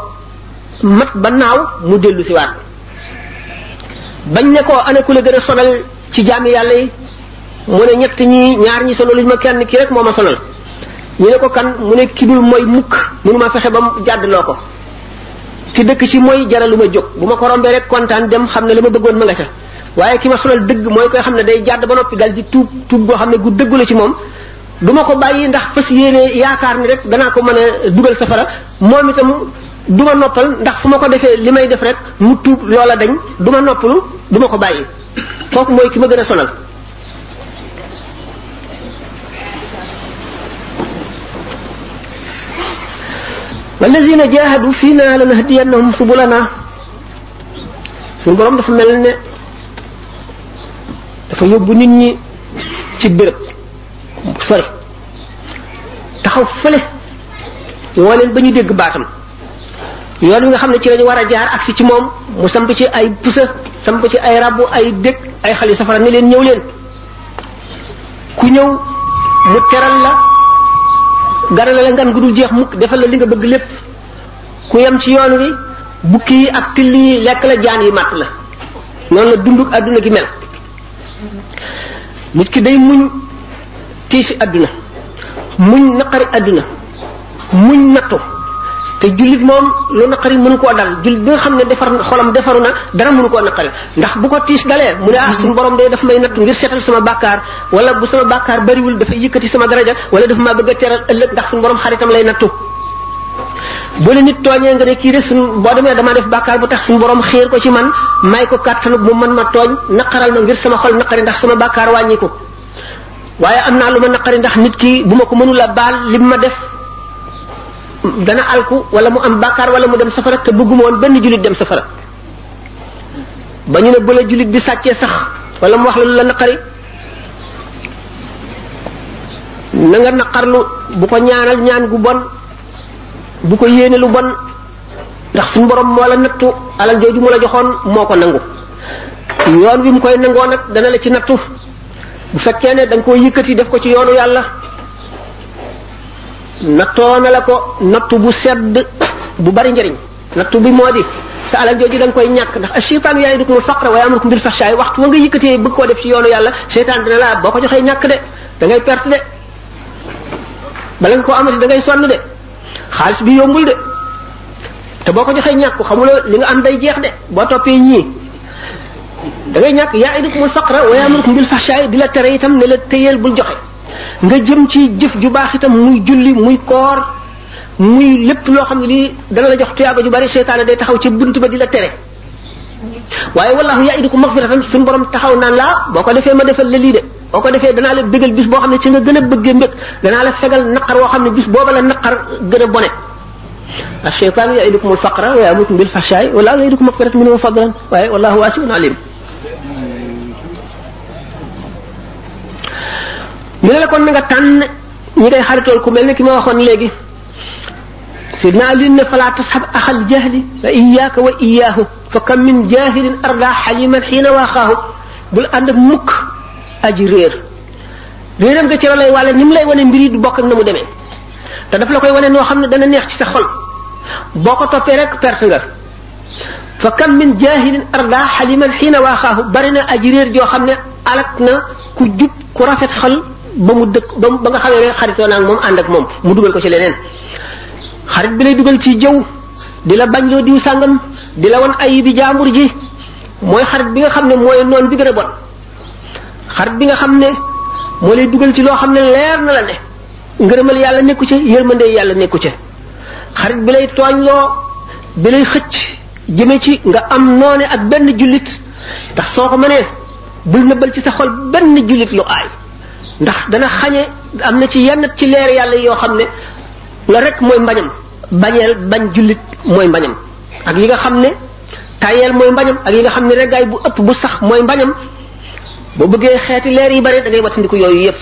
mat ba naaw mu dellu si waat bañ ne ko ana ku la gën a sonal ci jaami yàlla yi mu ne ñett ñi ñaar ñi sonal luñu ma kenn ki rek moo ma sonal ñu ne ko kan mu ne ki dul mooy mukk mënu ma fexe ba mu jàddloo ko ki dëkk ci mooy jaralu ma jóg bu ma ko rombee rek kontaan dem xam ne la ma bëggoon ma nga ca waaye ki ma sonal dëgg mooy koy xam ne day jàdd ba noppi dal di tuub boo xam ne gu dëggu la ci moom du ma ko bàyyi ndax fas yéene yaakaar ni rek danaa ko mën a dugal safara moom itam du ma noppal ndax fu ma ko defee li may def rek mu tuub loola dañ du ma noppalu du ma ko bàyyi kooku mooy ki ma gën a sonal wallazina jahadu fiina lanahdiyannahum subulana suñu borom dafa mel ne dafa yóbbu nit ñi ci béréb sori taxaw fële woo leen ba ñu dégg baatam yoon wi nga xam ne ci lañu war a jaar agsi ci moom mu samp ci ay pusa samp ci ay rabbu ay dëkk ay xali safara ne leen ñëw leen ku ñëw mu teral la ganale la ngan gu dul jeex mukk defal la li nga bëgg lépp ku yem ci yoon wi bukki yi ak till yi lekk la jaan yi màtt la noonu la dunduk àdduna gi mel nit ki day muñ tiisi àdduna muñ naqari àdduna muñ nattu te jullit moom lu naqari mënu koo dal jullit bi nga xam ne defar xolam defaru na dara mënu koo naqari ndax bu ko tiis dalee mu ne suñu borom de daf may nattu ngir seetal sama bàkkaar wala bu sama bàkkaar bariwul dafay yëkkati sama daraja wala dafa maa bëgg a teral ëllëg ndax suñu borom xaritam lay nattu bu la nit tooñee nga ne kii de suñu boo demee damaa def bàkkaar bu tax suñu borom xiir ko ci man may ko kàttanu mu mën ma tooñ naqaral ma ngir sama xol naqari ndax sama bàkkaar wàññi ko waaye am naa lu ma naqari ndax nit ki bu ma ko mënula baal lim ma def dana alku wala mu am bàkkaar wala mu dem safara te bëgguma woon benn jullit dem safara ba ñu ne bu la jullit bi sàccee sax wala mu wax la lu la naqari na nga naqarlu bu ko ñaanal ñaan gu bon bu ko yéene lu bon ndax suñu borom moo la nattu alal jooju mu la joxoon moo ko nangu yoon wi mu koy nangoo nag dana la ci nattu bu fekkee ne da nga koo yëkkati def ko ci yoonu yàlla nattoo na la ko nattu bu sedd bu bari njëriñ nattu bi moo di sa alal jooju da nga koy ñàkk ndax ash-shaytaanu ya'idukumul faqra wa ya'murukum bil fahshaa'i waxtu wa nga yëkkatee bëgg koo def ci yoonu yàlla seytaan dina la boo ko joxee ñàkk de da ngay perte de bala nga koo amati da ngay sonn de xaalis bi yombul de te boo ko joxee ñàkk xamuloo li nga am day jeex de boo toppee ñii da ngay ñàkk ya'idukumul faqra wa ya'murukum bil fahshaa'i di la tere itam ne la téyeel bul joxe nga jëm ci jëf ju baax itam muy julli muy koor muy lépp loo xam ne lii dana la jox tuyaaba ju bari seytaane day taxaw ci bunt ba di la tere waaye wallahu ya'idukum maghfiratan suñu borom taxaw naan laa boo ko defee ma defal la lii de boo ko defee danaa la bégal bis boo xam ne ci nga gën a bëggee mbég danaa la fegal naqar woo xam ne bis booba la naqar gën a bone ash-shaytaanu ya'idukum al-faqra wa ya'murukum bil-fahshaa'i wallaahu ya'idukum maghfiratan minhu wa fadlan waaye wallaahu waasi'un aliim. ñu ne la kon na nga tànn ñi ngay xaritool ku mel ne ki ma waxoon léegi sidna Ali ne falaa tashab axal jahli fa iyyaaka wa iyyaahu fa kam min jaahilin ardaa xaliman xiina waaxaahu bul ànd ak mukk aji réer réeram nga ci la lay wàlle ni mu lay wane mbir yi du bokk ak na mu demee te daf la koy wane noo xam ne dana neex ci sa xol boo ko toppee rek perte nga fa kam min jaahilin ardaa xaliman xiina waaxaahu bari na aji réer joo xam ne alak na ku jub ku rafet xol ba mu dëkk ba nga xamee ne xaritoo naa moom ànd ak moom mu dugal ko ci leneen xarit bi lay dugal ci jëw di la bañ loo diw sàngam di la wan ayi bi jaambur ji mooy xarit bi nga xam ne mooy noon bi gën a bon xarit bi nga xam ne moo lay dugal ci loo xam ne leer na la ne ngërëmal yàlla nekku ca yërmande yàlla nekku ca xarit bi lay tooñ loo bi lay xëcc jëme ci nga am noone ak benn jullit ndax soo ko mënee bul nëbbal ci sa xol benn jullit lu aay ndax dana xañe am na ci yenn ci leer yàlla yoo xam ne la rek mooy mbañam bañeel bañ jullit mooy mbañam ak yi nga xam ne tayeel mooy mbañam ak yi nga xam ne reggaay bu ëpp bu sax mooy mbañam boo bëggee xeeti leer yi bari da ngay wattandiku yooyu yépp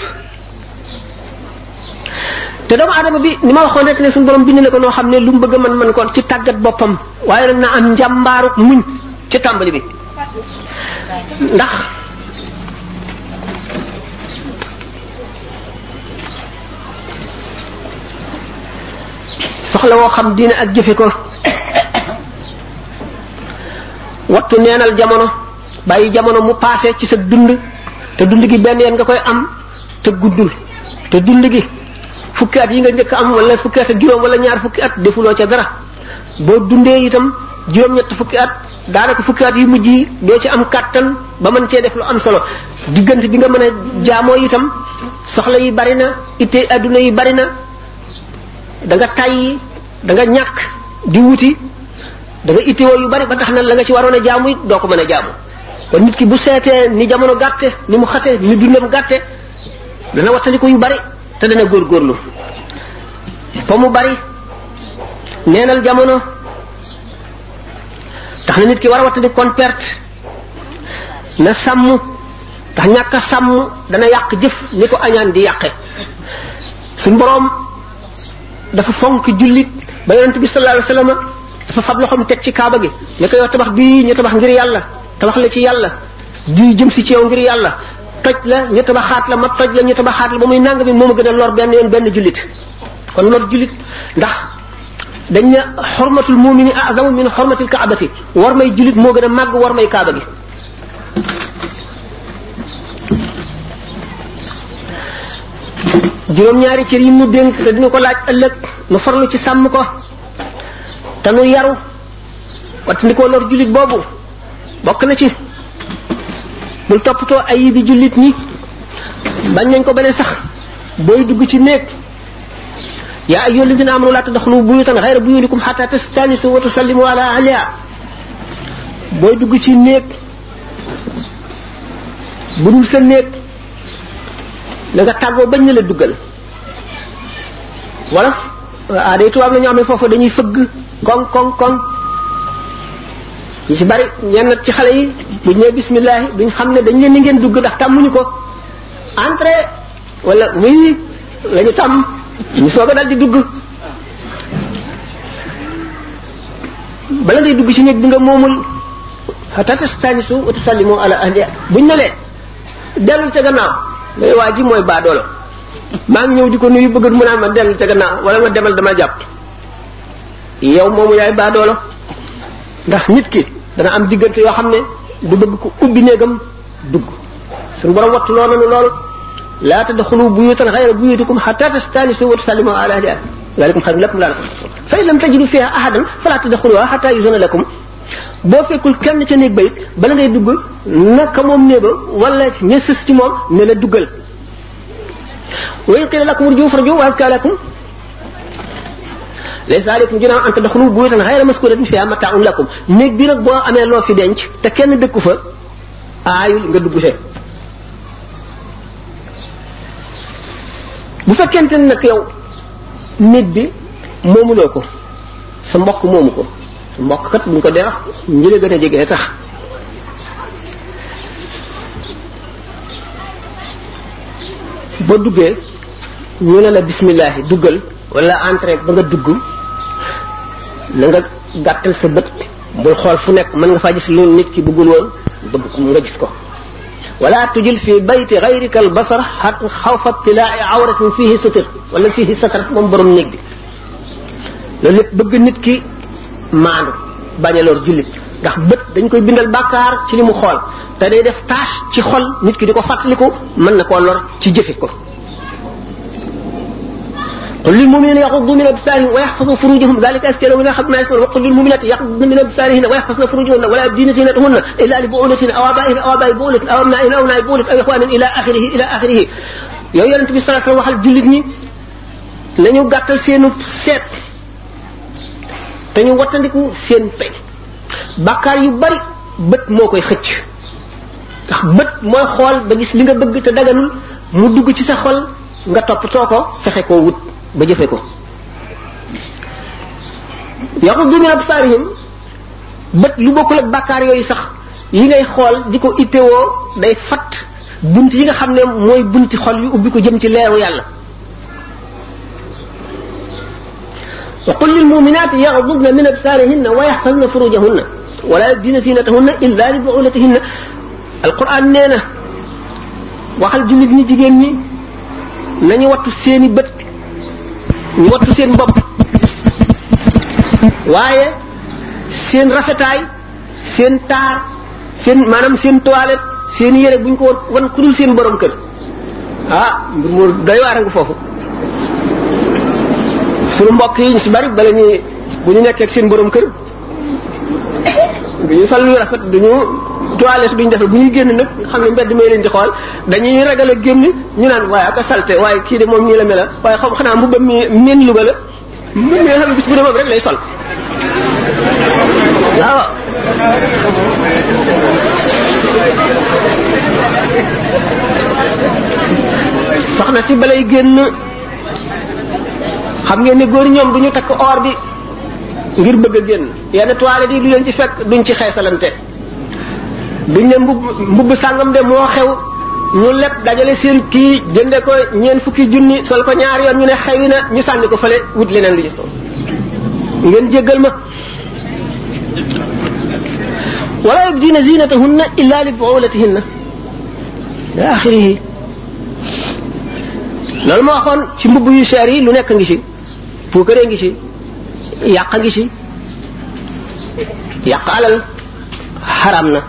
te doomu aadama bi ni ma waxoon rek ne suñu borom bind na ko noo xam ne lu mu bëgg a mën ko ci tàggat boppam waaye nag na am njàmbaaru muñ ci tàmbali bi ndax soxla woo xam diine ak jëfe ko wattu neenal jamono bàyyi jamono mu paase ci sa dund te dund gi benn yoon nga koy am te guddul te dund gi fukki at yi nga njëkk am wala fukki at ak juróom wala ñaar fukki at defuloo ca dara boo dundee itam juróom-ñett fukki at daanaka fukki at yu mujj yi doo ci am kàttan ba mën cee def lu am solo diggante bi nga mën a jaamoo itam soxla yi bari na itte adduna yi bari na da nga tàyyi da nga ñàkk di wuti da nga ittewoo yu bari ba tax na la nga ci waroon a jaamu it doo ko mën a jaamu kon nit ki bu seetee ni jamono gàtte ni mu xate ni dundam gàtte dana wattandiku yu bari te dana góorgóorlu fa mu bari neenal jamono tax na nit ki war a wattandiku kon perte na sàmm ndax ñàkk a sàmm dana yàq jëf ni ko añaan di yàqe suñ boroom dafa fonk jullit ba yonent bi sallallahu alayhi wasallam dafa fab loxoom teg ci kaaba gi ne ko yow tabax bii ñu tabax ngir yàlla tabax la ci yàlla di jëm si ci yow ngir yàlla toj la ñu tabaxaat la ma toj la ñu tabaxaat la ba muy nangami moo ma gën a lor benn yoon benn jullit kon lor jullit ndax dañ ne xormatul mumini azamu min xormatil kaabati war may jullit moo gën a màgg war may kaaba gi juróom-ñaari cër yi mu dénk te dina ko laaj ëllëg nu farlu ci sàmm ko te nu yaru wattandikoo lor jullit boobu bokk na ci bul toppatoo ay bi jullit ñi bañ nañ ko ba ne sax booy dugg ci néeg yaa ayyuhal lazina amanu laa tadxulu buyutan xayra buyutikum xataa tastanisu wa tusallimu ala ahliha booy dugg ci néeg bu dul sa néeg na nga tàggoo bañ na la duggal wala day tubaab la ñoo xam ne foofu dañuy fëgg koŋ koŋ koŋ ñu ci bari ñenn ci xale yi buñ ne bismillahi duñ xam ne dañ leen ni ngeen dugg ndax tàmmuñu ko entrée wala oui la ñu tàmm ñu soog a dal di dugg bala ngay dugg ci néeg bi nga moomul hatta tastanisu wa tusallimu ala ahliha buñ ne lee dellul ca gannaaw ngay waa ji mooy baadoolo maa ngi ñëw di ko nuyu bëgg mu naan ma dellul ca gannaaw wala ma demal dama jàpp yow moomu yaay baadoolo ndax nit ki dana am diggante yoo xam ne du bëgg ko ubbi néegam dugg suñu borom wattu loo nanu loolu laa tadxulu buyutan xayra buyutikum hatta tastanisu wa tusallimu ala ahliha zalikum xayrun lakum la'allakum fa in lam tajidu fiha ahadan fala tadxuluha hatta yuzana lakum boo fekkul kenn ca néeg ba it bala ngay dugg naka moom néeba wala ña sës ci moom ne la duggal wa in qila lakum urji'u farji'u wa azka lakum laysa alaykum junahun an tadxulu buyutan ghayra maskuratin fiha mata'un lakum néeg bi nag boo amee loo fi denc te kenn dëkku fa aayul nga dugg see bu fekkente ne nag yow néeg bi moomuloo ko sa mbokk moomu ko sa mbokk kat buñ ko dee wax ñi la gën a jege tax boo duggee ñu ne la bismillah duggal wala entrée ba nga dugg na nga gàttal sa bët bul xool fu nekk mën nga faa gis loolu nit ki bëggul woon bëgg ko nga gis ko wala tujil fi bayti ghayrika al basar hatta khawfa tilaa'i awratin fihi sutur wala fihi satar moom borom néeg bi loolu lépp bëgg nit ki maandu bañ a lor jullit ndax bët dañ koy bindal bàkkaar ci li mu xool te day def tâche ci xol nit ki di ko fàttaliku mën na koo lor ci jëfe ko قل للمؤمنين يغضوا من أبصارهم ويحفظوا فروجهم ذلك أزكى لهم خير ما يسمعون وقل للمؤمنات يغضن من أبصارهن ويحفظن فروجهن ولا يبدين زينتهن إلا لبعولتهن أو آبائهن أو آباء بعولتهن أو أبنائهن أو أبناء بعولتهن أو إخوانهن إلى آخره yow yonent bi sallallahu alayhi wasallam waxal jullit ñi nañu gàttal seenu seet te ñu wattandiku seen pay bàkkaar yu bari bët moo koy xëcc ndax bët mooy xool ba gis li nga bëgg te daganul mu dugg ci sa xol nga toppatoo ko fexe koo wut ba jëfe ko yaxuddu min absaarihim bët lu bokkul ak bàkkaar yooyu sax yi ngay xool di ko ittewoo day fatt bunt yi nga xam ne mooy bunti xol yu ubbi ko jëm ci leeru yàlla wa qul lil mu'minati yaghdudna min absarihinna wa yahfazna furujahunna wa la yubdina zinatahunna illa li bu'ulatihinna alquran nee na waxal jullit ñi jigéen ñi nañu wattu seeni bët ñu wattu seen bopp waaye seen rafetaay seen taar seen maanaam seen toilette seen yére buñ ko wan ku dul seen borom kër mbir mu doy waar nga foofu suñu mbokk yi ñu si bari bala ñuy bu ñu nekkee ak seen borom kër duñu sol lu rafet duñu toilette duñu defal bu ñuy génn nag nga xam ne mbedd may leen di xool dañuy ragal a génn ñu naan waaye ak a salte waaye kii de moom ñii la mela waaye xam xanaa mbubbam mi meen Louga la mbubb mi nga xam ne bis bu ne moom rek lay sol waaw soxna si balay génn xam ngeen ne góor ñoom duñu takk or bi ngir bëgg a génn yenn toilette yi du leen ci fekk duñ ci xeesalante duñ ne mbubb sàngam de moo xew ñu lépp dajale seen kii jënde ko ñeent fukki junni sol ko ñaar yoon ñu ne xewi na ñu sànni ko fële wut leneen lu gis ko ngeen jéggal ma wala yubdina zinatahunna illa li bu'ulatihinna ila axirihi loolu ma waxoon ci mbubb yu cher yi lu nekk ngi ci puukaree ngi ci yàq ngi ci yàq alal xaram na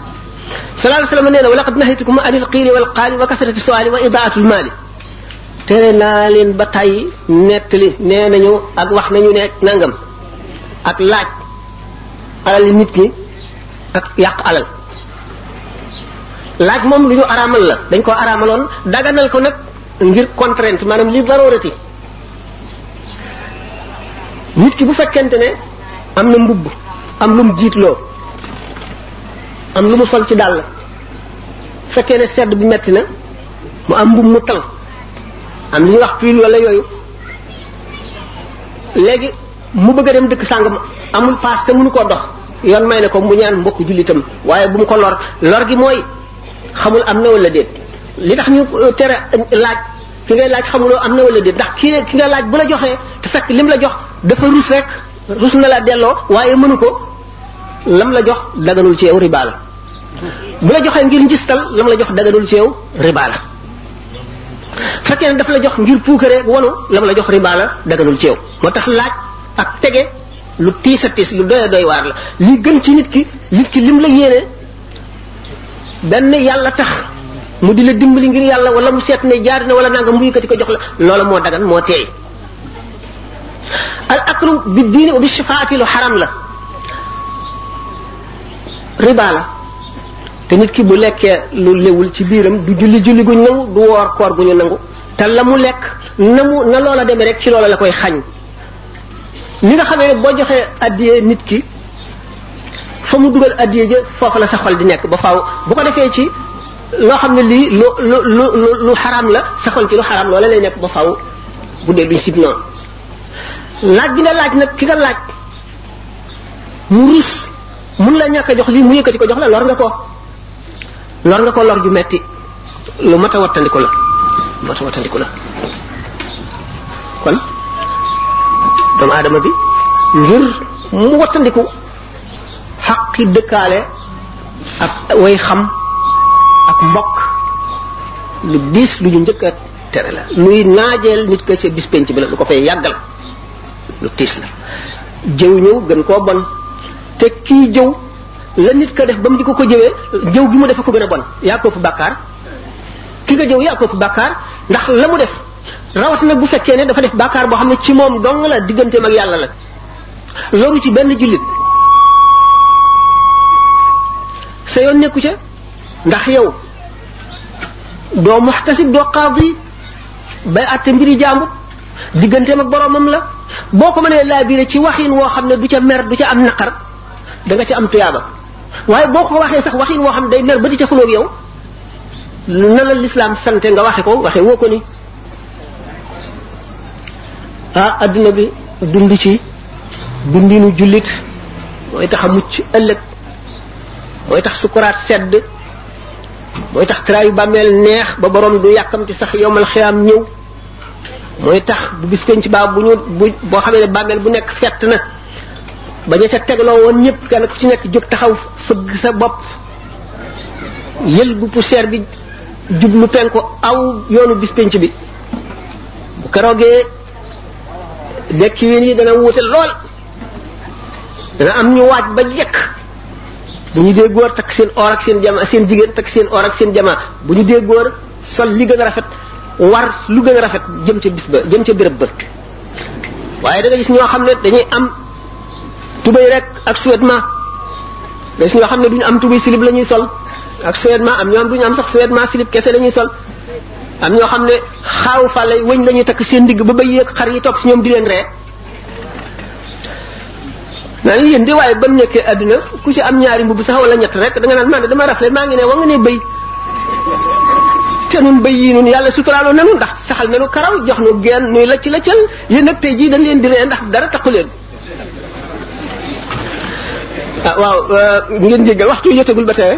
sallallahu alayhi wasallam nee na wa laqad nahaytukum anil qiili wal qaali wa kasrati su'aali wa idaatul maali tere naa leen ba tey nettali nee nañu ak wax nañu ne nangam ak laaj alal nit ñi ak yàq alal laaj moom lu ñu araamal la dañ ko araamaloon daganal ko nag ngir contrainte maanaam li darurati nit ki bu fekkente ne am na mbubb am lu mu jiitloo am lu mu sol ci dàll fekkee ne sedd bi metti na mu am mbubb mu tal am li ñuy wax pull wala yooyu léegi mu bëgg a dem dëkk sàngam amul paas te mënu koo dox yoon may ne ko mu ñaan mbokk jullitam waaye bu mu ko lor gi mooy xamul am na wala déet li tax ñu tere laaj ki ngay laaj xamuloo am na wala déet ndax ki nga laaj bu la joxee te fekk lim la jox dafa rus rek rus na la delloo waaye mënu ko lam la jox daganul ci yow riba la bu la joxee ngir njistal lam la jox daganul ci yow riba la fekkee ne daf la jox ngir puukare wanu lam la jox riba la daganul ci yow moo tax laaj ak tege lu tiis a tiis lu doy doy waar la li gën ci nit ki lim la yéene benn yàlla tax mu di la dimbali ngir yàlla wala mu seet ne jaari na wala nanga mu yëkkati ko jox la loola moo dagan moo teey al aklu bi diini wa bi shifaati lu xaram la riba la te nit ki bu lekkee lu lewul ci biiram du julli guñ nangu du woor koor gu ñu nangu te la mu lekk na loola demee rek ci loola la koy xañ li nga xamee ne boo joxee addiyee nit ki fa mu dugal addiyee ja foofu la sa xol di nekk ba faaw bu ko defee ci loo xam ne lii lu xaraam la sa xol ci lu xaraam loola lay nekk ba faaw bu dee duñ sib noonu laaj bi nga laaj nag ki nga laaj mu rus mun la ñàkk a jox lii mu yëkkati ko jox la lor nga ko lor ju metti lu mat a wattandiku la kon doomu aadama bi ngir mu wattandiku xaqi dëkkaale ak way xam ak mbokk lu diis lu ñu njëkk a tere la luy naajeel nit ka ca bis penc bi la lu ko fay yàggal lu tiis la jëw ñëw gën koo bon te kii jëw la nit ka def ba mu di ko jëwee jëw gi mu def ko gën a bon yaa ko fu bàkkaar ki nga jëw yaa ko fu bàkkaar ndax la mu def rawatina bu fekkee ne dafa def bàkkaar boo xam ne ci moom dong la digganteem ak yàlla la loru ci benn jullit sa yoon nekku ca ndax yow doo muxtasib doo qaadi bay àtte mbiri jàmbur digganteem ak boromam la boo ko mënee laabire ci waxin woo xam ne du ca mer du ca am naqar da nga ca am tuyaaba waaye boo ko waxee sax waxin woo xam ne day mer ba di ca xuloog yow na la lislaam sante nga waxe ko waxe woo ko ni adduna bi dund ci dundinu jullit mooy tax a mucc ëllëg mooy tax sukuraat sedd mooy tax traayu bàmmeel neex ba borom du yàkkamti sax yomal xiyaam ñëw mooy tax bu bis penc baa boo xamee ne bàmmeel bu nekk fett na ba ña ca tegloo woon ñëpp kenn ku ci nekk jóg taxaw fëgg sa bopp yël bu poussière bi jublu penku aw yoonu bis penc bi bu keroogee dekki win yi dana wuute lool dana am ñu waaj ba jekk bu ñu dee góor takk seen or ak seen jama seen jigéen takk seen or ak seen jama bu ñu dee góor sol li gën a rafet war lu gën a rafet jëm ca bis ba jëm ca béréb ba waaye da nga gis ñoo xam ne dañuy am tubéy rek ak sous-vêtement da gis ñoo xam ne duñu am tubéy silib la ñuy sol ak sous-vêtement am ñoo am duñu am sax sous-vêtement silib kese la ñuy sol am ñoo xam ne xaaw fàlle wëñ la ñuy takk seen digg ba bëy yeeg xar yi topp si ñoom di leen ree naan yéen de waaye ba mu nekkee àdduna ku ci am ñaari mbubb sax wala ñett rek da nga naan man de dama rafle maa ngi ne wa nga ne bëy te nun bëy yi nun yàlla suturaaloon nanu ndax saxal nanu karaw jox nu geen nuy lacc laccal yéen nag tey jii dañ leen di ree ndax dara taxu leen waaw ngeen jéggal waxtu jotagul ba tey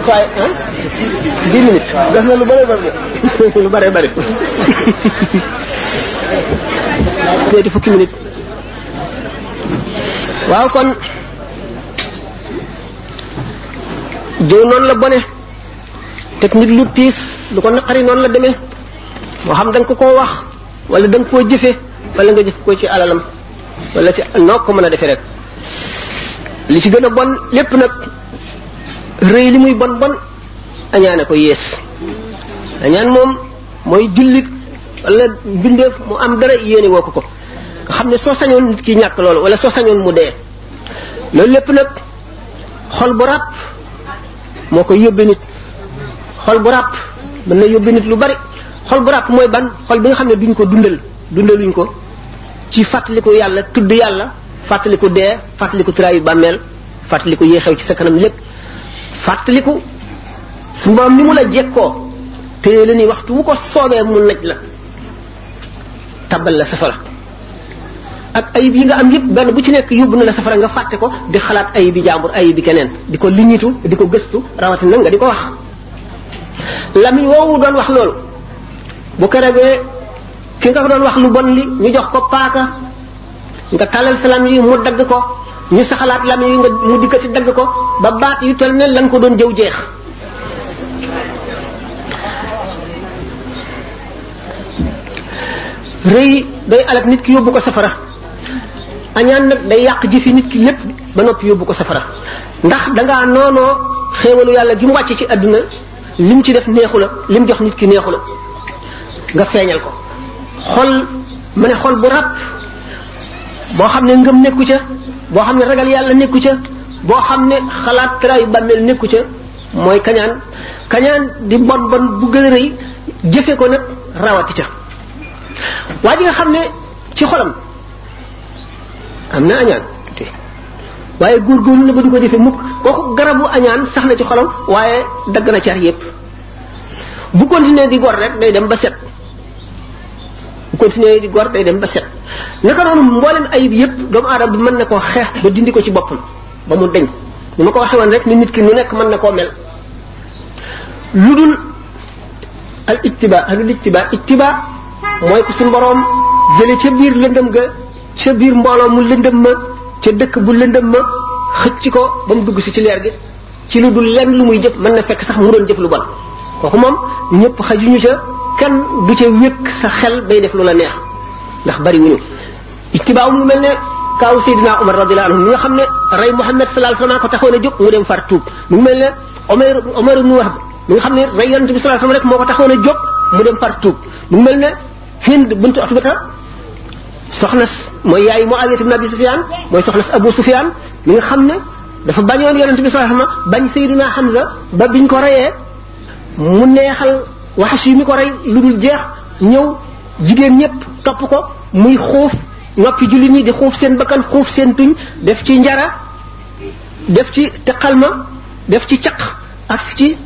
waaye 10 minutes des na lu bare bari lu bare bari ñetti fukki minutes waaw kon jëw noonu la bone teg nit lu tiis lu ko naqari noonu la demee moo xam da nga ko koo wax wala da nga koo jëfe wala nga jëf ko ci alalam wala ci noo ko mën a defee rek li ci gën a bon lépp nag rëy li muy bon bon añaane ko yées añaan moom mooy jullit wala bindeef mu am dara yéene woo ko nga xam ne soo sañoon nit ki ñàkk loolu wala soo sañoon mu dee loolu lépp nag xol bu ràpp moo koy yóbbe nit xol bu ràpp mën na yóbbe nit lu bari xol bu ràpp mooy ban xol bi nga xam ne duñ ko dundaluñ ko ci fàttaliku yàlla tudd yàlla fàttaliku dee fàttaliku traayu bàmmeel fàttaliku yéexew ci sa kanam lépp fàttaliku su mboom ni mu la jekkoo téye la ni waxtu wu ko soobee mu naj la tabal la safara ak ayib yi nga am yëpp benn bu ci nekk yóbbu na la safara nga fàtte ko di xalaat ayib bi jàmbur ayib bi keneen di ko liñitu di ko gëstu rawatina nga di ko wax lamiñ woowu doon wax loolu bu keregee ki nga doon wax lu bon li ñu jox ko paaka nga talal sa lam yi mu dagg ko ñu saxalaat lam yi nga mu dikkati dagg ko ba baat yu toll ne la nga ko doon jëw jeex rëy day alak nit ki yóbbu ko safara añaan nag day yàq jëfi nit ki lépp ba noppi yóbbu ko safara ndax dangaa noonoo xéewalu yàlla gi mu wàcce ci àdduna lim ci def neexu la lim jox nit ki neexu la nga feeñal ko xol ma ne xol bu ràpp boo xam ne ngëm nekku ca boo xam ne ragal yàlla nekku ca boo xam ne xalaat traayu bàmmeel nekku ca mooy kañaan di bon bon bu gën a rëy jëfe ko nag rawati ca waa ji nga xam ne ci xolam am na añaan waaye góorgóorlu na ba du ko jëfe mukk kooku garabu añaan sax na ci xolam waaye dagg na car yépp bu continuer di gor rek day dem ba set bu continuer di gor day dem ba set naka noonu mboolem ayib yëpp doomu aadama bi mën na koo xeex ba dindi ko ci boppam ba mu deñ ni ma ko waxee woon rek ni nit ki nu nekk mën na koo mel lu dul al ittiba mooy ko suñu boroom jële ca biir lëndëm ga ca biir mbooloo mu lëndëm ma ca dëkk bu lëndëm ma xëcc ko ba mu dugg si ci leer gi ci lu dul lenn lu muy jëf mën na fekk sax mu doon jëf lu bon kooku moom ñëpp xajuñu ca kenn du ca wékk sa xel bay def lu la neex ndax bari wuñu ittibaa mu mel ne kaaw Seydina Omar radiyallahu anhu mi nga xam ne rey Muhammad sallallahu alayhi wasallam ko taxoon a jóg mu dem far tuub mu mel ne Omar ibn Wahb mi nga xam ne rey Yonent bi sallallahu alayhi wasallam rek moo ko taxoon a jóg mu dem far tuub mu mel ne Hind bint Utbata soxna mooy yaay Muawiya ibn Abi Sufyan mooy soxna Abu Sufyan mi nga xam ne dafa bañoon Yonent bi sallallahu alayhi wasallam bañ Seydina Hamza ba biñ ko reyee mu neexal Wahsh yi mi ko rey lu dul jeex ñëw jigéen ñëpp topp ko muy xuuf noppi jullit ñi di xuuf seen bakkan xuuf seen tuñ def ci njara def ci teqalma def ci caq ak ci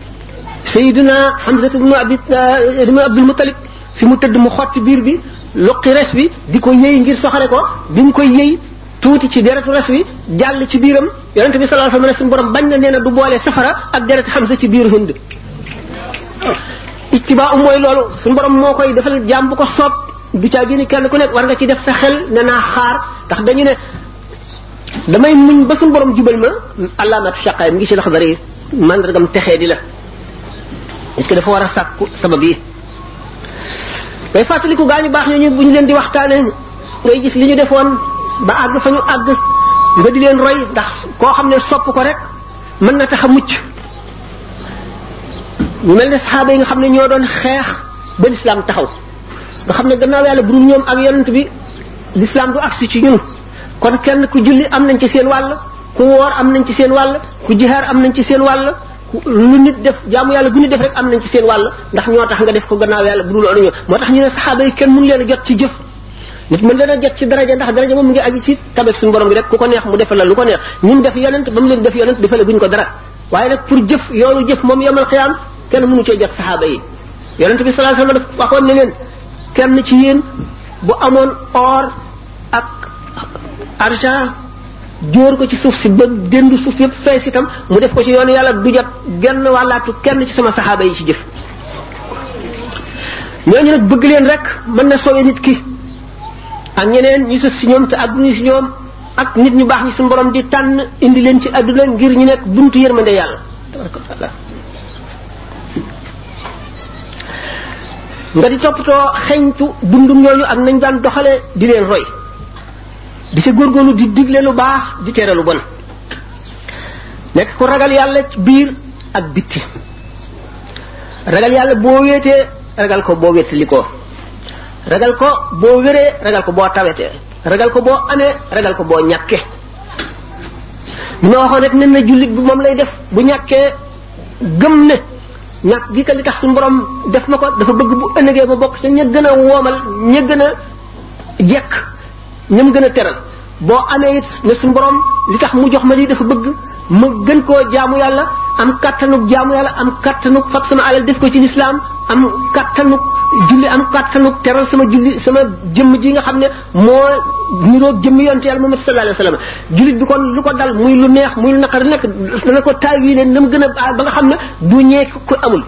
Seydina Hamza ibn Abdul Muttalib fi mu tëdd mu xotti biir bi loqi res bi di ko yëy ngir soxare ko bi mu koy yëy tuuti ci deretu res bi jàll ci biiram Yonent bi sallallahu alayhi wasallam suñu borom bañ na nee na du boole safara ak deret Hamza ci biir Hind ittibaa mooy loolu suñu borom moo koy defal jaam bu ko soob du caa génn kenn ku nekk war nga ci def sa xel ne naa xaar ndax dañu ne damay muñ ba suñu borom jubal ma alaamatu shaqaay mi ngi ci Laxdari mandargam texee di la est-ce que dafa war a sàkku sabab yi ngay fàttaliku gaañu baax ñooñu bu ñu leen di waxtaane ngay gis li ñu defoon ba àgg fa ñu àgg nga di leen roy ndax koo xam ne sopp ko rek mën na tax a mucc ñu mel ne saxaaba yi nga xam ne ñoo doon xeex ba lislaam taxaw nga xam ne gannaaw yàlla bu dul ñoom ak yonent bi lislaam du agsi ci ñun kon kenn ku julli am nañ ci seen wàll ku woor am nañ ci seen wàll ku jihaar am nañ ci seen wàll lu nit def jaamu yàlla bu nit def rek am nañ ci seen wàll ndax ñoo tax nga def ko gannaaw yàlla bu dul loolu ñoo moo tax ñu ne saxaaba yi kenn mënu leen a jot ci jëf nit mën leen a jot ci daraja ndax daraja moom mu ngi aju ci tabeek suñu borom bi rek ku ko neex mu defal la lu ko neex ñun def yonent ba mu leen def yonent defale guñ ko dara waaye nag pour jëf yoonu jëf moom yomal xiyaam kenn mënu cee jot saxaaba yi yonent bi sallallahu alayhi wasallam daf waxoon ne leen kenn ci yéen bu amoon or ak argent jóor ko ci suuf si ba dendu suuf yëpp fees itam mu def ko ci yoonu yàlla du jot genn wàllaatu kenn ci sama saxaaba yi ci jëf ñooñu nag bëgg leen rek mën na soowee nit ki ak ñeneen ñu sës si ñoom te àgguñu si ñoom ak nit ñu baax ñi suñu borom di tànn indi leen ci àdduna ngir ñu nekk buntu yërmande yàlla tabaraka wa taala nga di toppatoo xeñtu dundum ñooñu ak nañ daan doxale di leen roy di sa góorgóorlu di digle lu baax di tere lu bon nekk ku ragal yàlla ci biir ak bitti ragal yàlla boo wéetee ragal ko boo wéttalikoo ragal ko boo wéree ragal ko boo tawetee ragal ko boo amee ragal ko boo ñàkkee li ma waxoon rek nen na jullit bi moom lay def bu ñàkkee gëm ne ñàkk gi ka li tax suñu borom def ma ko dafa bëgg bu ëllëgee ma bokk ca ña gën a woomal ña gën a jekk ñam gën a teral boo amee it ne suñu borom li tax mu jox ma lii dafa bëgg ma gën koo jaamu yàlla am kattanug jaamu yàlla am kattanug fab sama alal def ko ci lislaam am kattanug julli am kattanug teral sama julli sama jëmm ji nga xam ne moo niroog jëmmi yonte yàlla Muhammad sallallahu alayhi wasallam jullit bi kon lu ko dal muy lu neex muy lu naqari nekk dana ko taawile na mu gën a ba nga xam ne du ñee ki ko amul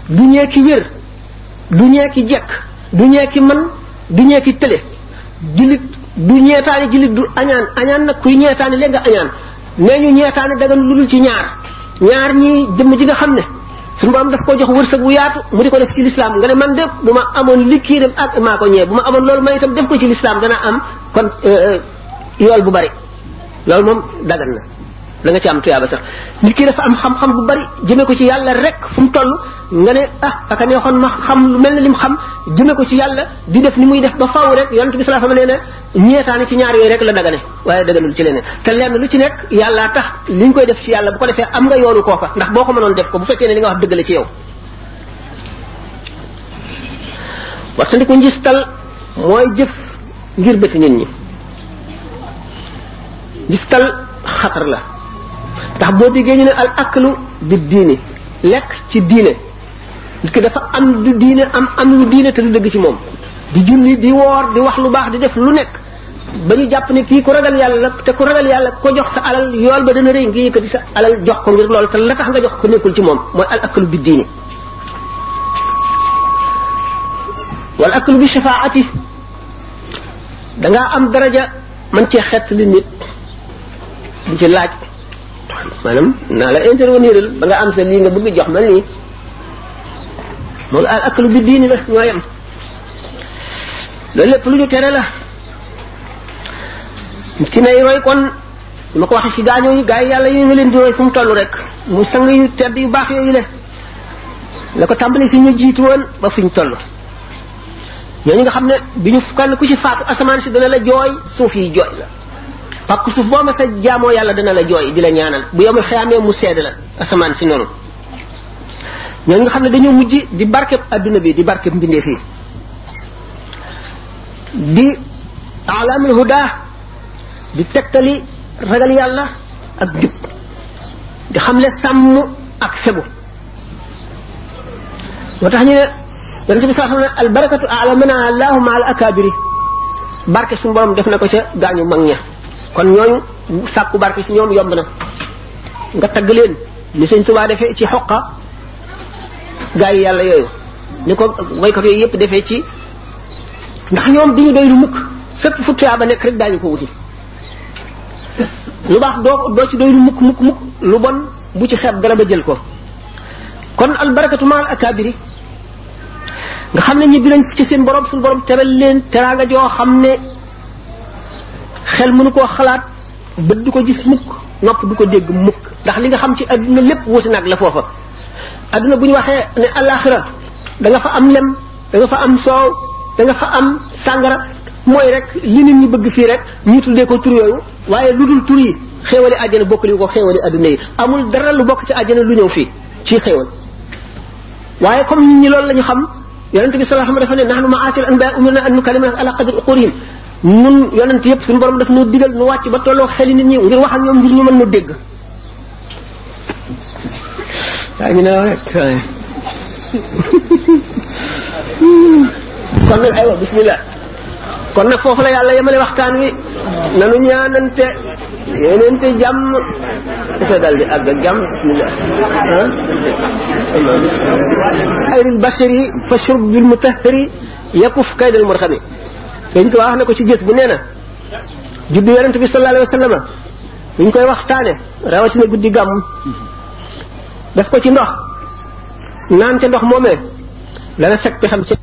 du ñee ki wér du ñee ki jekk du ñee ki man du ñee ki tële jullit du ñeetaani jullit du añaan añaan nag kuy ñeetaani léegi nga añaan nee ñu ñeetaani dagan lu dul ci ñaar ñi jëmm ji nga xam ne suñu borom daf ko jox wërsëg bu yaatu mu di ko def ci lislaam nga ne man de bu ma amoon likki dem ak maa ko ñee bu ma amoon loolu may itam def ko ci lislaam dana am kon yool bu bari loolu moom dagan na da nga ci am tuyaaba sax nit ki dafa am xam-xam bu bari jëme ko ci yàlla rek fu mu toll nga ne aka neexoon ma xam lu mel ne lim xam jëme ko ci yàlla di def ni muy def ba faaw rek yonent bi sallallahu alayhi wasallam nee na ñeetaani ci ñaar yooyu rek la dagane waaye daganul ci leneen te lenn lu ci nekk yàllaa tax li ñu koy def ci yàlla bu ko defee am nga yoonu kooka ndax boo ko mënoon def ko bu fekkee ne li nga wax dëgg la ci yow waxtandiku njistal mooy jëf ngir bëti nit ñi njistal xatar la ndax boo déggee ñu ne al aklu bi diini lekk ci diine nit ki dafa am du diine am lu diine te du dëgg ci moom di julli di woor di wax lu baax di def lu nekk ba ñu jàpp ne kii ku ragal yàlla te ku ragal yàlla ko jox sa alal yool ba dana rëy nga yëkkati sa alal jox ko ngir loolu te la tax nga jox ko nekkul ci moom mooy al aklu bi diini wal aklu bi shafaati dangaa am daraja man cee xett li nit di ci laaj maanaam naa la intervenir ba nga am sa lii nga bëgg jox ma lii moom al aklu bi diini la ñoo yem loolu lépp lu ñu tere la ki nay roy kon ma ko waxee ci gaañoo yi gaa yi yàlla yooyu nga leen di roy fu mu toll rek mu sang yu tedd yu baax yooyu la ko tàmbali si ñu jiitu woon ba fu ñu toll ñooñu nga xam ne bi ñu kenn ku ci faatu asamaan si dana la jooy suuf yi jooy la parce que suuf boo ma sa jaamoo yàlla dana la jooy di la ñaanal bu yomul xeyaamee mu sedd la asamaan si noonu ñooñu nga xam ne dañoo mujj di barkeb adduna bi di barkeb mbindeef yi di alamul huda di tegtali ragal yàlla ak jub di xamle sàmm ak fegu moo tax ñu ne yonente bi sallallahu alayhi wasallam al barakatu a'lamana allahu ma al akabiri barke suñu borom def na ko ca gaañu mag ña kon ñooñu sàkku barke si ñoom yomb na nga tagg leen ni Sëñ Tuubaa defee ci xoqa gaa yi yàlla yooyu ni ko waykat yooyu yëpp defee ci ndax ñoom duñu doy lu mukk fépp fu tuyaaba nekk rek daañu ko wuti lu baax doo ci doy lu mukk lu bon bu ci xeeb dara ba jël ko kon albarakatu maal akabiri nga xam ne ñibbi nañ ci seen borom suñu borom teral leen teraanga joo xam ne xel mënu koo xalaat bët du ko gis mukk nopp du ko dégg mukk ndax li nga xam ci adduna lépp wuti nag la foofa adduna bu ñu waxee ne alaxira da nga fa am lem da nga fa am soow da nga fa am sàngara mooy rek li nit ñi bëgg fii rek ñu tuddee ko tur yooyu waaye lu dul tur yi xéewali àjjana bokk li ko xéewali adduna yi amul dara lu bokk ci àjjana lu ñëw fii ci xéewal waaye comme nit ñi loolu la ñu xam yonent bi sallallahu alayhi wa sallam dafa ne nahnu ma'ashir anbiya umirna an nukallima ala qadri uqulihim nun yonent yëpp suñu borom daf ñu digal nu wàcc ba tolloo xeli nit ñi ngir wax ak ñoom ngir ñu mën nu dégg waaye ñu ne rek kon nag aywa bismillah kon nag foofu la yàlla yemale waxtaan wi nanu ñaanante yéenente jàmm dafa dal di àgg jàmm bismillah xayril bashari fa shurb bil mutahhari yakuf kaydal murxami Sëñ Tuubaa wax na ko ci gës bu nee na juddu yonent bi sallallahu alayhi wa sallam buñ koy waxtaane rawatina guddi gàmm def ko ci ndox naan ca ndox moomee dana fekk xam ci